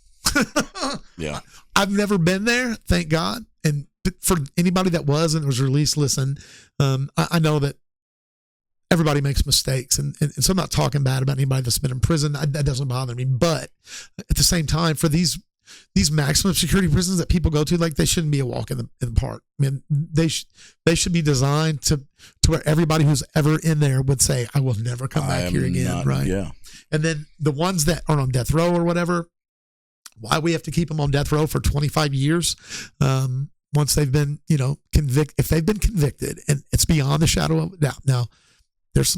Yeah. I've never been there, thank God. And for anybody that was and was released, listen, I know that everybody makes mistakes, and so I'm not talking bad about anybody that's been in prison. That doesn't bother me. But at the same time, for these maximum security prisons that people go to, like, they shouldn't be a walk in the park. I mean, they should be designed to where everybody who's ever in there would say, "I will never come back here again." Right? Yeah. And then the ones that are on death row or whatever, why we have to keep them on death row for 25 years? Once they've been, convicted, if they've been convicted, and it's beyond the shadow of a doubt. Now, there's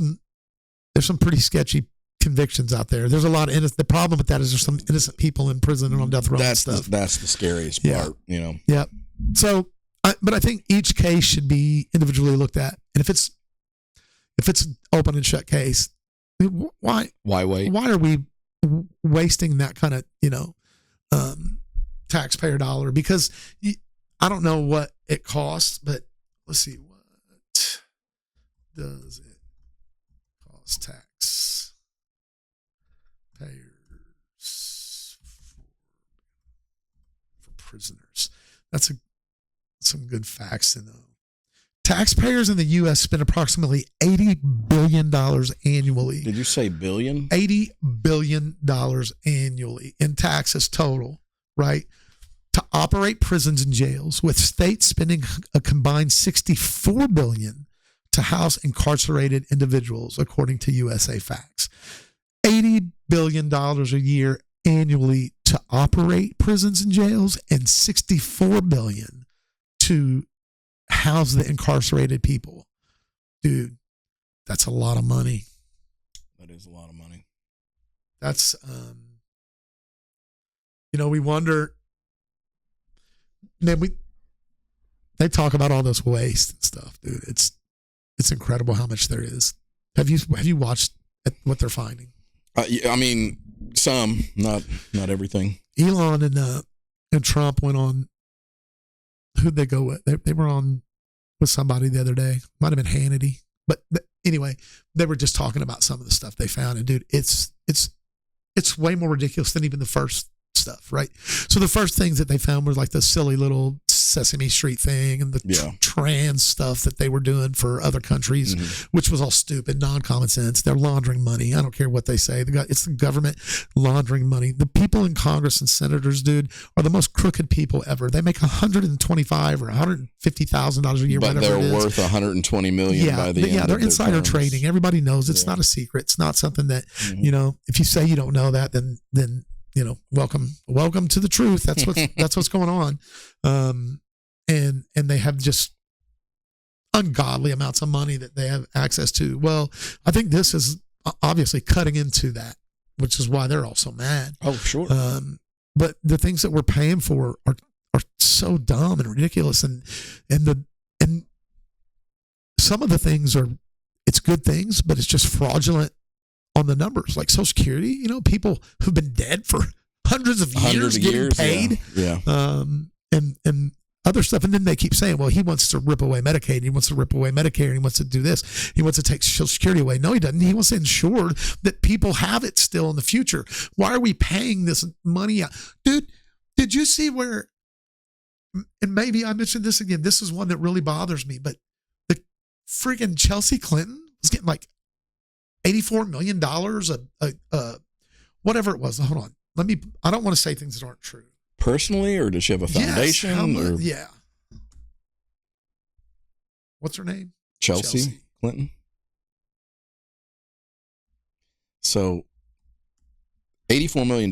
some pretty sketchy convictions out there. There's a lot of innocent. The problem with that is there's some innocent people in prison and on death row. That's and stuff. That's the scariest part. Yeah. So, but I think each case should be individually looked at, and if it's an open and shut case, why wait? Why are we wasting that kind of taxpayer dollar? Because I don't know what it costs, but let's see, what does it cost tax payers for prisoners? That's some good facts to know. Taxpayers in the U.S. spend approximately $80 billion annually. Did you say billion? $80 billion annually in taxes total, right? To operate prisons and jails, with states spending a combined $64 billion to house incarcerated individuals, according to USA Facts. $80 billion a year annually to operate prisons and jails, and $64 billion to house the incarcerated people. Dude, that's a lot of money. That is a lot of money. That's, we wonder, man, they talk about all this waste and stuff, dude. It's incredible how much there is. Have you watched what they're finding? I mean, some, not everything. Elon and Trump went on. Who'd they go with? They were on with somebody the other day. Might have been Hannity. But anyway, they were just talking about some of the stuff they found. And dude, it's way more ridiculous than even the first stuff, right? So the first things that they found were like the silly little Sesame Street thing and the trans stuff that they were doing for other countries, which was all stupid, non-common sense. They're laundering money. I don't care what they say. It's the government laundering money. The people in Congress and senators, dude, are the most crooked people ever. They make $125,000 or $150,000 a year, but whatever it is. They're worth $120 million by the end. Yeah, they're insider terms. trading. Everybody knows it's not a secret. It's not something that if you say you don't know that, then welcome to the truth. That's what's going on. And they have just ungodly amounts of money that they have access to. Well, I think this is obviously cutting into that, which is why they're all so mad. Oh, sure. But the things that we're paying for are so dumb and ridiculous, and some of the things it's good things, but it's just fraudulent on the numbers, like Social Security. People who've been dead for hundreds of years getting paid, and other stuff. And then they keep saying, well, he wants to rip away Medicaid, he wants to rip away Medicare, and he wants to do this, he wants to take Social Security away. No, he doesn't. He wants to ensure that people have it still in the future. Why are we paying this money out? Dude, did you see where, and maybe I mentioned this again, this is one that really bothers me, but the freaking Chelsea Clinton was getting like $84 million, whatever it was. Hold on. I don't want to say things that aren't true. Personally, or does she have a foundation? Yes, yeah. What's her name? Chelsea Clinton. So $84 million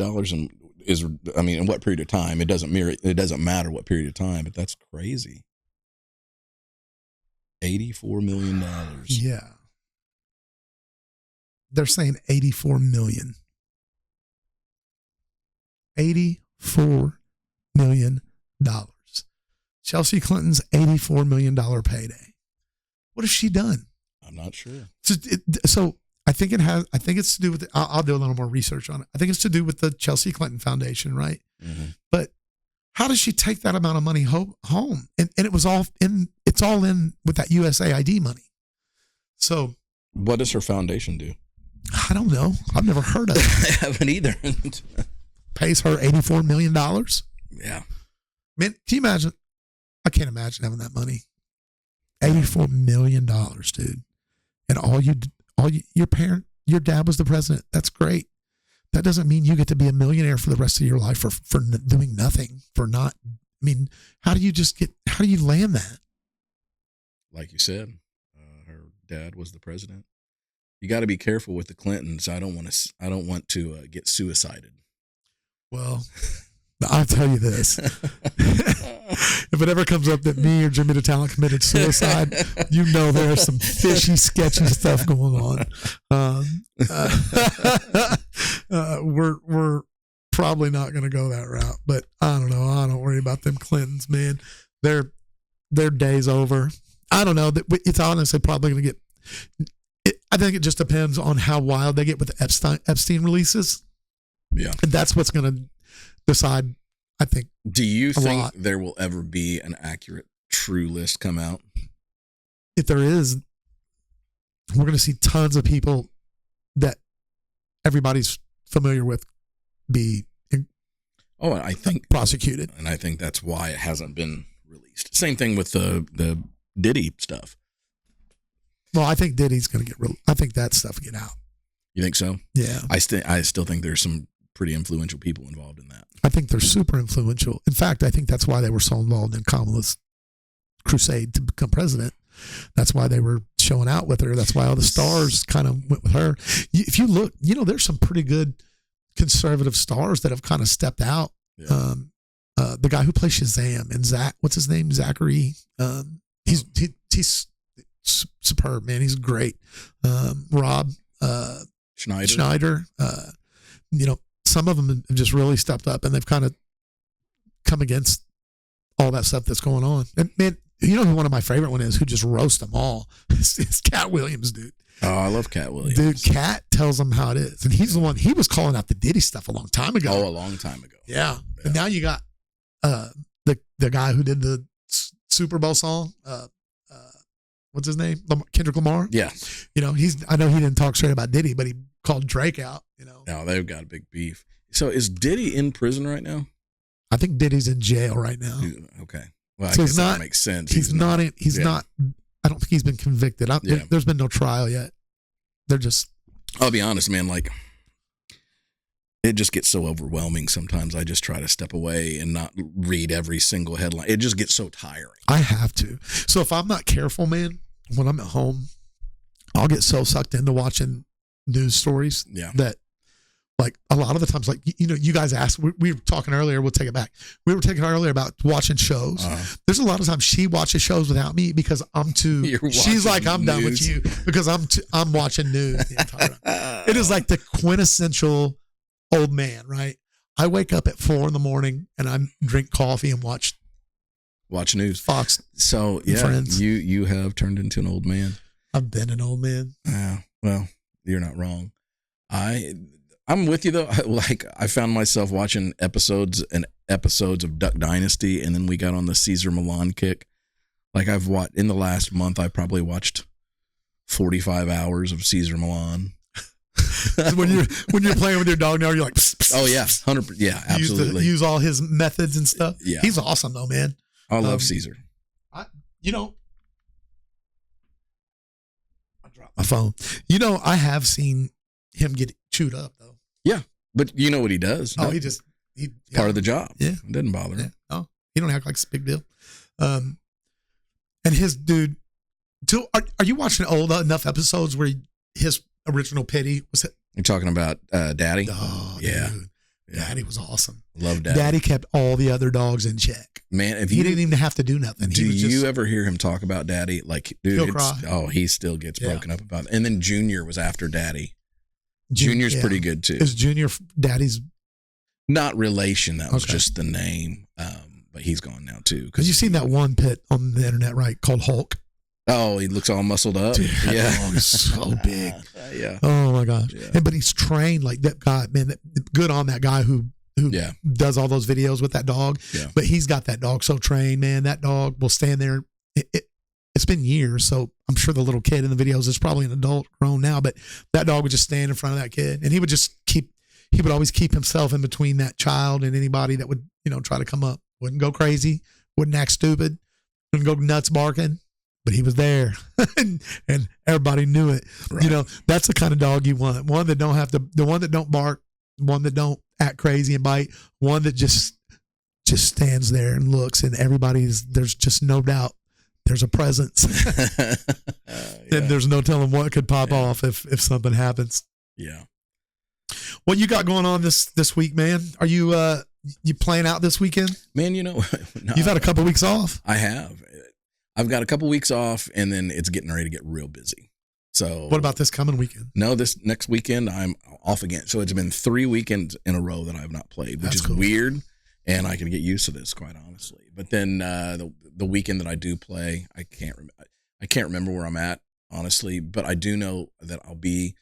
in what period of time? It doesn't matter what period of time, but that's crazy. $84 million. Yeah. They're saying 84 million. $84 million. Chelsea Clinton's $84 million payday. What has she done? I'm not sure. So I think it's to do with, I'll do a little more research on it. I think it's to do with the Chelsea Clinton Foundation, right? Mm-hmm. But how does she take that amount of money home? And it's all in with that USAID money. So what does her foundation do? I don't know. I've never heard of it. I haven't either. Pays her $84 million. Yeah. Man, can you imagine? I can't imagine having that money. $84 million, dude. And your dad was the president. That's great. That doesn't mean you get to be a millionaire for the rest of your life for doing nothing, how do you land that? Like you said, her dad was the president. You got to be careful with the Clintons. I don't want to get suicided. Well, I'll tell you this. If it ever comes up that me or Jimmy DeTalent committed suicide, there's some fishy, sketchy stuff going on. We're probably not going to go that route, but I don't know. I don't worry about them Clintons, man. Their day's over. I don't know. It's honestly probably going to get. I think it just depends on how wild they get with the Epstein releases. Yeah, and that's what's going to decide. I think. Do you think there will ever be an accurate, true list come out? If there is, we're going to see tons of people that everybody's familiar with be I think prosecuted, and I think that's why it hasn't been released. Same thing with the Diddy stuff. Well, I think Diddy's going to I think that stuff will get out. You think so? Yeah. I still think there's some pretty influential people involved in that. I think they're super influential. In fact, I think that's why they were so involved in Kamala's crusade to become president. That's why they were showing out with her. That's why all the stars kind of went with her. If you look, there's some pretty good conservative stars that have kind of stepped out. Yeah. The guy who plays Shazam and what's his name? Zachary. He's superb, man. He's great. Rob Schneider. Some of them have just really stepped up and they've kind of come against all that stuff that's going on. And man, who one of my favorite one is who just roasts them all? It's Cat Williams, dude. Oh, I love Cat Williams. Dude, Cat tells them how it is. And he's the one, he was calling out the Diddy stuff a long time ago. Oh, a long time ago. Yeah. And now you got the guy who did the Super Bowl song. What's his name? Kendrick Lamar. Yeah. I know he didn't talk straight about Diddy, but he called Drake out. No, they've got a big beef. So is Diddy in prison right now? I think Diddy's in jail right now. Okay. Well, so I guess that makes sense. He's not. I don't think he's been convicted. There's been no trial yet. They're just. I'll be honest, man. It just gets so overwhelming sometimes. I just try to step away and not read every single headline. It just gets so tiring. I have to. So if I'm not careful, man, when I'm at home, I'll get so sucked into watching news stories that a lot of the times, you guys asked, we were talking earlier, we'll take it back. We were talking earlier about watching shows. There's a lot of times she watches shows without me because she's like, I'm done with you because I'm watching news the entire time. It is like the quintessential old man, right? I wake up at 4 a.m. and I drink coffee and watch news. Fox. So yeah, Friends. You have turned into an old man. I've been an old man. Well, you're not wrong. I'm with you though. I found myself watching episodes of Duck Dynasty, and then we got on the Cesar Millan kick. I've watched in the last month, I probably watched 45 hours of Cesar Millan. when you're playing with your dog now, you're like, psst, psst, oh yeah, 100%, yeah, absolutely. Use all his methods and stuff. Yeah, he's awesome though, man. I love Cesar. I dropped my phone. I have seen him get chewed up though. Yeah, but you know what he does? Oh, part of the job. Yeah, it doesn't bother him. Oh, he don't act like it's a big deal. And his dude. Are you watching old enough episodes where his original pity You're talking about Daddy? Oh, yeah. Dude. Daddy was awesome. Love Daddy. Daddy kept all the other dogs in check. Man, he didn't even have to do nothing. Do you ever hear him talk about Daddy? Like, dude, he'll cry. Oh, he still gets broken up about it. And then Junior was after Daddy. Junior's pretty good too. Is Junior Daddy's? Not relation. That was just the name. But he's gone now too. Because you've seen that one pit on the internet, right? Called Hulk. Oh, he looks all muscled up. Dude, that dog is so big. Yeah. Oh my gosh. Yeah. But he's trained like that guy. Man, good on that guy who does all those videos with that dog. Yeah. But he's got that dog so trained, man. That dog will stand there. It's been years, so I'm sure the little kid in the videos is probably an adult, grown now. But that dog would just stand in front of that kid, and he would just he would always keep himself in between that child and anybody that would, try to come up. Wouldn't go crazy, wouldn't act stupid, wouldn't go nuts barking, but he was there, and everybody knew it. Right. That's the kind of dog you want. One that don't have the one that don't bark, one that don't act crazy and bite, one that just stands there and looks, and there's just no doubt there's a presence. And there's no telling what could pop off if something happens. Yeah. What you got going on this week, man? Are you playing out this weekend? Man, no, you've had a couple weeks off. I have. I've got a couple weeks off, and then it's getting ready to get real busy. So what about this coming weekend? No, this next weekend I'm off again. So it's been 3 weekends in a row that I've not played, which is cool. Weird, and I can get used to this, quite honestly. But then the weekend that I do play, I can't remember where I'm at, honestly, but I do know that I'll be.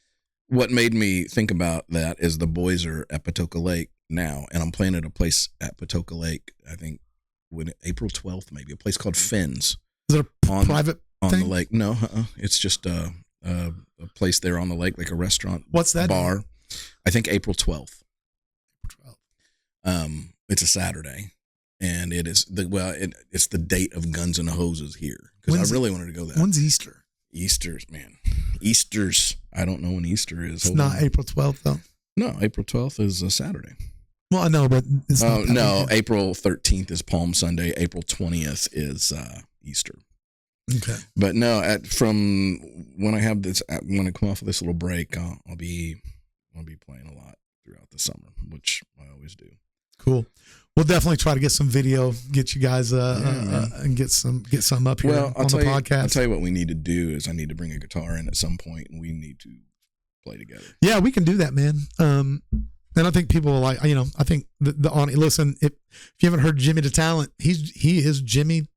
What made me think about that is the boys are at Patoka Lake now, and I'm playing at a place at Patoka Lake, I think April 12th, maybe, a place called Finn's. Is it a private on thing? the lake? No, it's just a place there on the lake, like a restaurant. What's that bar? Name? I think April 12th. It's a Saturday, and it is it's the date of Guns and Hoses here, because I really wanted to go there. When's Easter? Easter's. I don't know when Easter is. It's not April 12th though. No, April 12th is a Saturday. Well, I know, but it's not that weekend. April 13th is Palm Sunday. April 20th is Easter. Okay. But no, from when I have this, when I come off of this little break, I'll be playing a lot throughout the summer, which I always do. Cool. We'll definitely try to get some video, get you guys and get some up here on the podcast. I'll tell you what we need to do is I need to bring a guitar in at some point, and we need to play together. Yeah, we can do that, man. And I think people will like, I think the audience, listen, if you haven't heard Jimmy DeTalent, he is Jimmy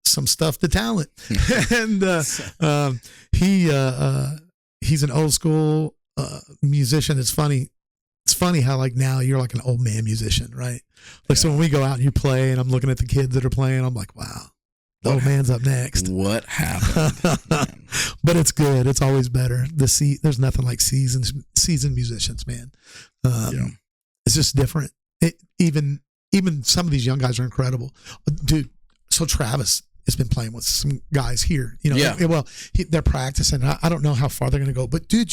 some stuff DeTalent. And he's an old school musician. It's funny how like now you're like an old man musician, right? Like, so when we go out and you play and I'm looking at the kids that are playing, I'm like, wow, the old man's up next. What happened? But it's good. It's always better. There's nothing like seasoned musicians, man. It's just different. Even some of these young guys are incredible, dude. So Travis has been playing with some guys here, they're practicing. I don't know how far they're going to go, but dude,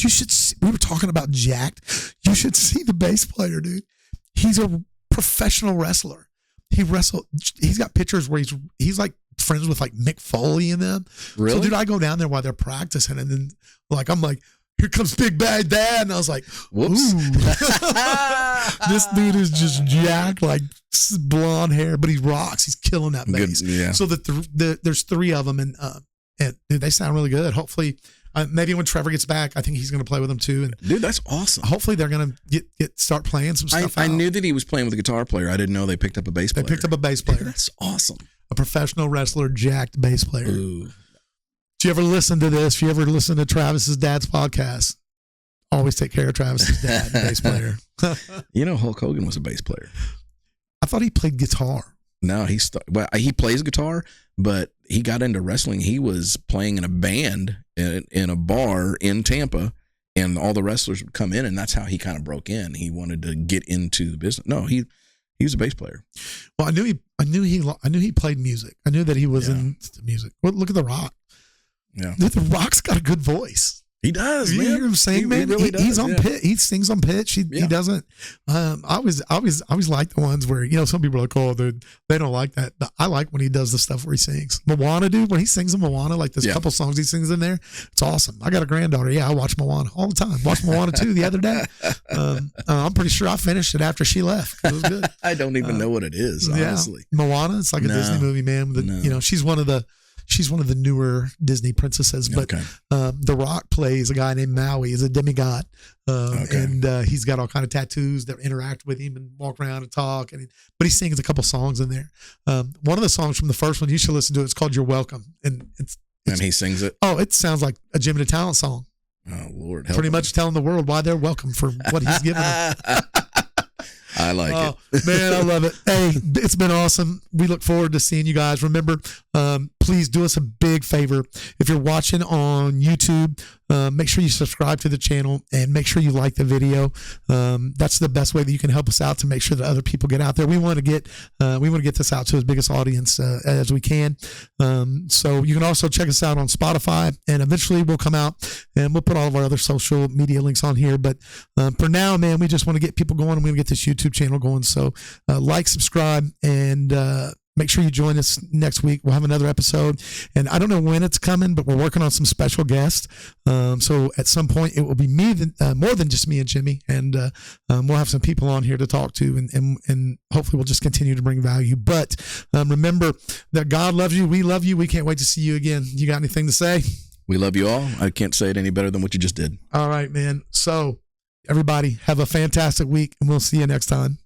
we were talking about Jacked. You should see the bass player, dude. He's a professional wrestler. He's got pictures where he's like friends with like Mick Foley and them. Really? So dude, I go down there while they're practicing, and then I'm like, here comes Big Bad Dad. And I was like, whoops. This dude is just jacked, like blonde hair, but he rocks. He's killing that bass. Good, yeah. So there's 3 of them, and dude, they sound really good. Hopefully, maybe when Trevor gets back, I think he's going to play with them too. And dude, that's awesome. Hopefully, they're going to start playing some stuff. I knew that he was playing with a guitar player. I didn't know they picked up a bass player. They picked up a bass player. Dude, that's awesome. A professional wrestler, jacked bass player. Ooh. If you ever listen to this, if you ever listen to Travis's dad's podcast, always take care of Travis's dad, bass player. Hulk Hogan was a bass player. I thought he played guitar. No, he plays guitar, but he got into wrestling. He was playing in a band in a bar in Tampa, and all the wrestlers would come in, and that's how he kind of broke in. He wanted to get into the business. No, he was a bass player. Well, I knew he played music. I knew that he was in music. Well, look at The Rock. Yeah, The Rock's got a good voice. He does. You man. hear him sing, man. He really does. He's on pitch. He sings on pitch. He doesn't. I always like the ones where, you know, some people are like, oh, they don't like that. But I like when he does the stuff where he sings. Moana, dude, when he sings in Moana, like there's a couple songs he sings in there, it's awesome. I got a granddaughter. Yeah, I watch Moana all the time. Watched Moana 2 the other day. I'm pretty sure I finished it after she left. It was good. I don't even know what it is, honestly. Yeah. Moana, it's like a Disney movie, man. You know, she's one of the newer Disney princesses, but The Rock plays a guy named Maui. He's a demigod, and he's got all kind of tattoos that interact with him and walk around and talk. But he sings a couple songs in there. One of the songs from the first one you should listen to. It's called "You're Welcome," and he sings it. Oh, it sounds like a Jimmy DeTalent song. Oh Lord, pretty much telling the world why they're welcome for what he's given them. I like it. Man, I love it. Hey, it's been awesome. We look forward to seeing you guys. Remember, please do us a big favor. If you're watching on YouTube, make sure you subscribe to the channel and make sure you like the video. That's the best way that you can help us out to make sure that other people get out there. We want to get this out to as biggest audience as we can. So you can also check us out on Spotify, and eventually we'll come out and we'll put all of our other social media links on here. But for now, man, we just want to get people going and we want to get this YouTube channel going. So like, subscribe, and make sure you join us next week. We'll have another episode, and I don't know when it's coming, but we're working on some special guests. So at some point it will be me, more than just me and Jimmy, and we'll have some people on here to talk to, and hopefully we'll just continue to bring value. But remember that God loves you. We love you. We can't wait to see you again. You got anything to say? We love you all. I can't say it any better than what you just did. All right, man. So everybody have a fantastic week, and we'll see you next time.